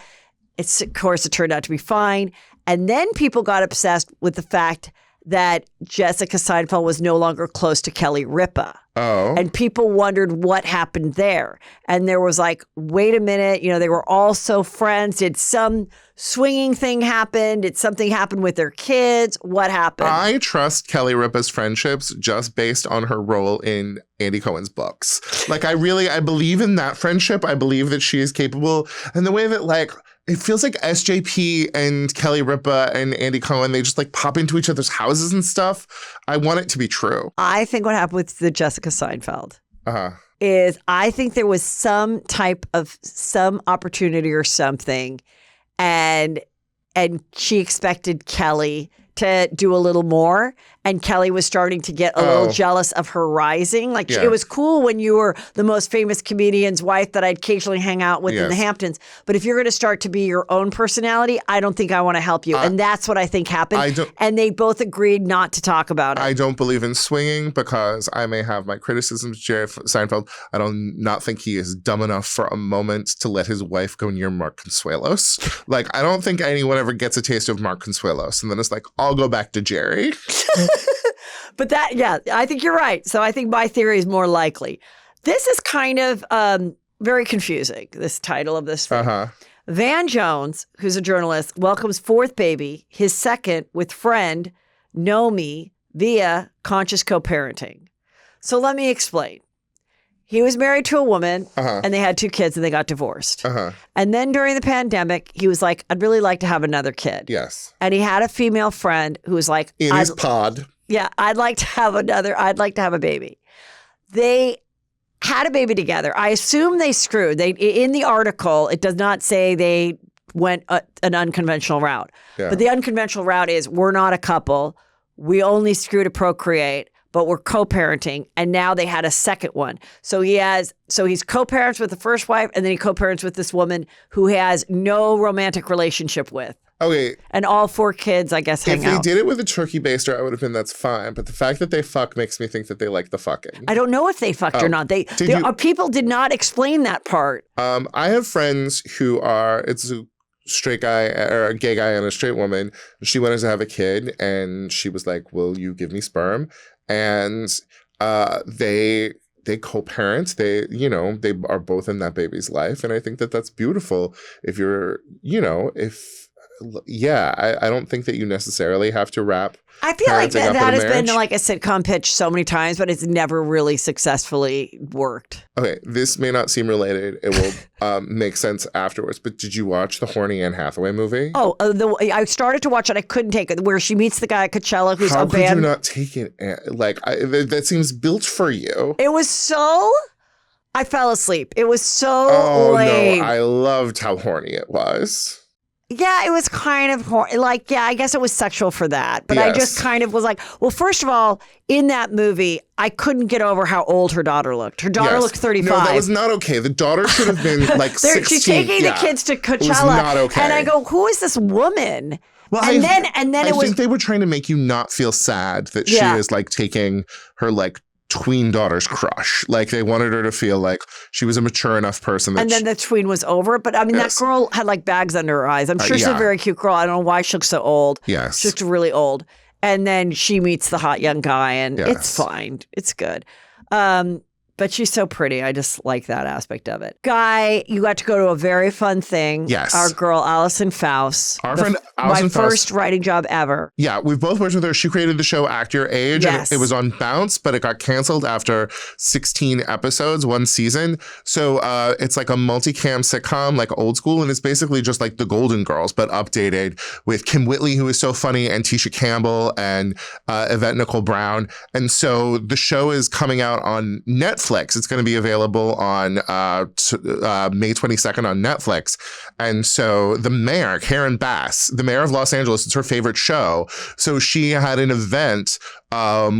S2: Of course, it turned out to be fine. And then people got obsessed with the fact that Jessica Seinfeld was no longer close to Kelly Ripa.
S3: Oh.
S2: And people wondered what happened there. And there was like, wait a minute, they were all so friends. Did some swinging thing happen? Did something happen with their kids? What happened?
S3: I trust Kelly Ripa's friendships just based on her role in Andy Cohen's books. Like, I believe in that friendship. I believe that she is capable. And the way that it feels like SJP and Kelly Ripa and Andy Cohen, they just pop into each other's houses and stuff. I want it to be true.
S2: I think what happened with the Jessica Seinfeld is I think there was some opportunity or something, and she expected Kelly to do a little more, and Kelly was starting to get a little jealous of her rising. It was cool when you were the most famous comedian's wife that I'd occasionally hang out with in the Hamptons. But if you're going to start to be your own personality, I don't think I want to help you. And that's what I think happened. And they both agreed not to talk about it.
S3: I don't believe in swinging because I may have my criticisms of Jerry Seinfeld. I do not think he is dumb enough for a moment to let his wife go near Mark Consuelos. I don't think anyone ever gets a taste of Mark Consuelos. And then it's I'll go back to Jerry.
S2: But I think you're right. So I think my theory is more likely. This is kind of very confusing, this title of this film. Van Jones, who's a journalist, welcomes fourth baby, his second with friend Nomi via conscious co-parenting. So let me explain. He was married to a woman and they had two kids and they got divorced. And then during the pandemic, he was like, I'd really like to have another kid.
S3: Yes.
S2: And he had a female friend who was like,
S3: in his pod.
S2: Yeah, I'd like to have a baby. They had a baby together. I assume they screwed. In the article, it does not say they went an unconventional route. Yeah. But the unconventional route is we're not a couple. We only screw to procreate, but we're co-parenting. And now they had a second one. So he's co-parents with the first wife, and then he co-parents with this woman who he has no romantic relationship with.
S3: Okay.
S2: And all four kids, I guess, hang out.
S3: If they did it with a turkey baster, I would have been, that's fine. But the fact that they fuck makes me think that they like the fucking.
S2: I don't know if they fucked or not. People did not explain that part.
S3: I have friends who it's a straight guy or a gay guy and a straight woman. She wanted to have a kid, and she was like, will you give me sperm? And they co-parent. They are both in that baby's life. And I think that that's beautiful if you're, yeah, I don't think that you necessarily have to wrap.
S2: I feel like
S3: parenting up
S2: that
S3: in a
S2: has been
S3: marriage.
S2: like a sitcom pitch so many times, but it's never really successfully worked.
S3: Okay, this may not seem related. It will make sense afterwards. But did you watch the horny Anne Hathaway movie?
S2: Oh, I started to watch it. I couldn't take it. Where she meets the guy at Coachella who's
S3: How
S2: a
S3: could you
S2: band.
S3: not take it? That seems built for you.
S2: It was so. I fell asleep. It was so
S3: Oh
S2: lame.
S3: no, I loved how horny it was.
S2: Yeah, it was kind of like, yeah, I guess it was sexual for that. But I
S3: Yes.
S2: just kind of was like, well, first of all, in that movie, I couldn't get over how old her daughter looked. Her daughter
S3: Yes.
S2: looked 35.
S3: No, that was not okay. The daughter should have been like 16.
S2: She's taking
S3: Yeah.
S2: the kids to Coachella.
S3: It was not okay.
S2: And I go, who is this woman?
S3: Well,
S2: and
S3: I
S2: then it was.
S3: think they were trying to make you not feel sad that
S2: Yeah.
S3: she is like taking her like tween daughter's crush. Like they wanted her to feel like she was a mature enough person. That
S2: And then the tween was over. But I mean,
S3: Yes.
S2: that girl had like bags under her eyes. I'm sure she's a
S3: yeah.
S2: very cute girl. I don't know why she looks so old.
S3: Yes.
S2: She looked really old. And then she meets the hot young guy, and
S3: Yes.
S2: it's fine. It's good. But she's so pretty. I just like that aspect of it. Guy, you got to go to a very fun thing.
S3: Yes.
S2: Our girl, Allison Faust.
S3: Our friend Allison
S2: My
S3: Faust.
S2: first writing job ever.
S3: Yeah, we've both worked with her. She created the show Act Your Age.
S2: Yes.
S3: And it was on Bounce, but it got canceled after 16 episodes, one season. So it's like a multicam sitcom, like old school. And it's basically just like the Golden Girls, but updated with Kim Whitley, who is so funny, and Tisha Campbell and Yvette Nicole Brown. And so the show is coming out on Netflix. It's going to be available on May 22nd on Netflix. And so the mayor, Karen Bass, the mayor of Los Angeles, it's her favorite show. So she had an event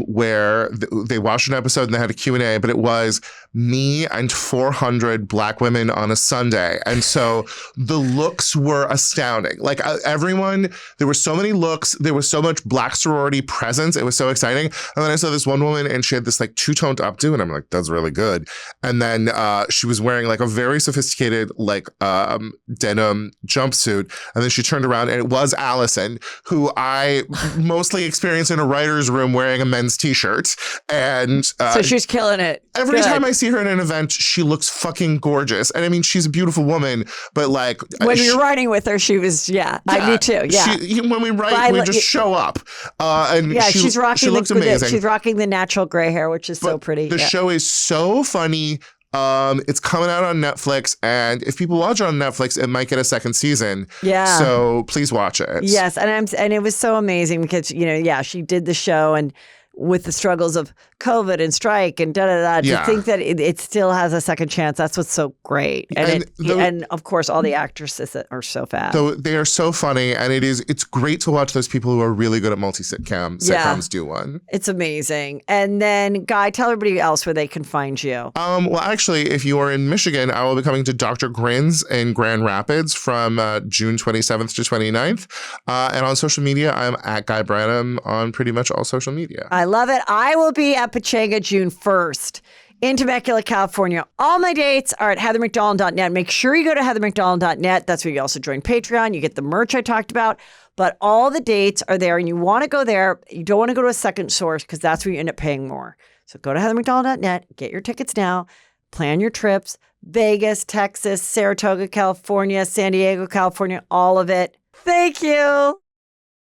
S3: where they watched an episode and they had a Q&A, but it was me and 400 Black women on a Sunday. And so the looks were astounding. Like everyone, there were so many looks. There was so much Black sorority presence. It was so exciting. And then I saw this one woman and she had this like two-toned updo and I'm like, that's really good. And then she was wearing like a very sophisticated like denim jumpsuit. And then she turned around and it was Allison, who I mostly experienced in a writer's room wearing a men's t-shirt. And
S2: So she's killing it.
S3: every
S2: Good.
S3: time I see her in an event, she looks fucking gorgeous. And I mean, she's a beautiful woman, but like
S2: When you're writing with her, she was, I do too. Yeah.
S3: When we write, we just show up. And
S2: Yeah, she's rocking
S3: she looks amazing.
S2: she's rocking the natural gray hair, which is so
S3: But
S2: pretty.
S3: The
S2: Yeah.
S3: show is so funny. It's coming out on Netflix, and if people watch it on Netflix, it might get a second season.
S2: Yeah.
S3: So please watch it.
S2: Yes, and it was so amazing because she did the show and with the struggles of COVID and strike and to
S3: Yeah.
S2: think that it still has a second chance. That's what's so great. And of course all the actresses that are so fab.
S3: So they are so funny, and it's great to watch those people who are really good at sitcoms do one.
S2: It's amazing. And then Guy, tell everybody else where they can find you.
S3: Well, actually, if you are in Michigan, I will be coming to Dr. Grin's in Grand Rapids from June 27th to 29th. And on social media, I'm at Guy Branum on pretty much all social media.
S2: I love it. I will be at Pachanga June 1st in Temecula, California. All my dates are at heathermcdonald.net. Make sure you go to heathermcdonald.net. That's where you also join Patreon. You get the merch I talked about. But all the dates are there, and you want to go there. You don't want to go to a second source because that's where you end up paying more. So go to heathermcdonald.net. Get your tickets now. Plan your trips. Vegas, Texas, Saratoga, California, San Diego, California, all of it. Thank you.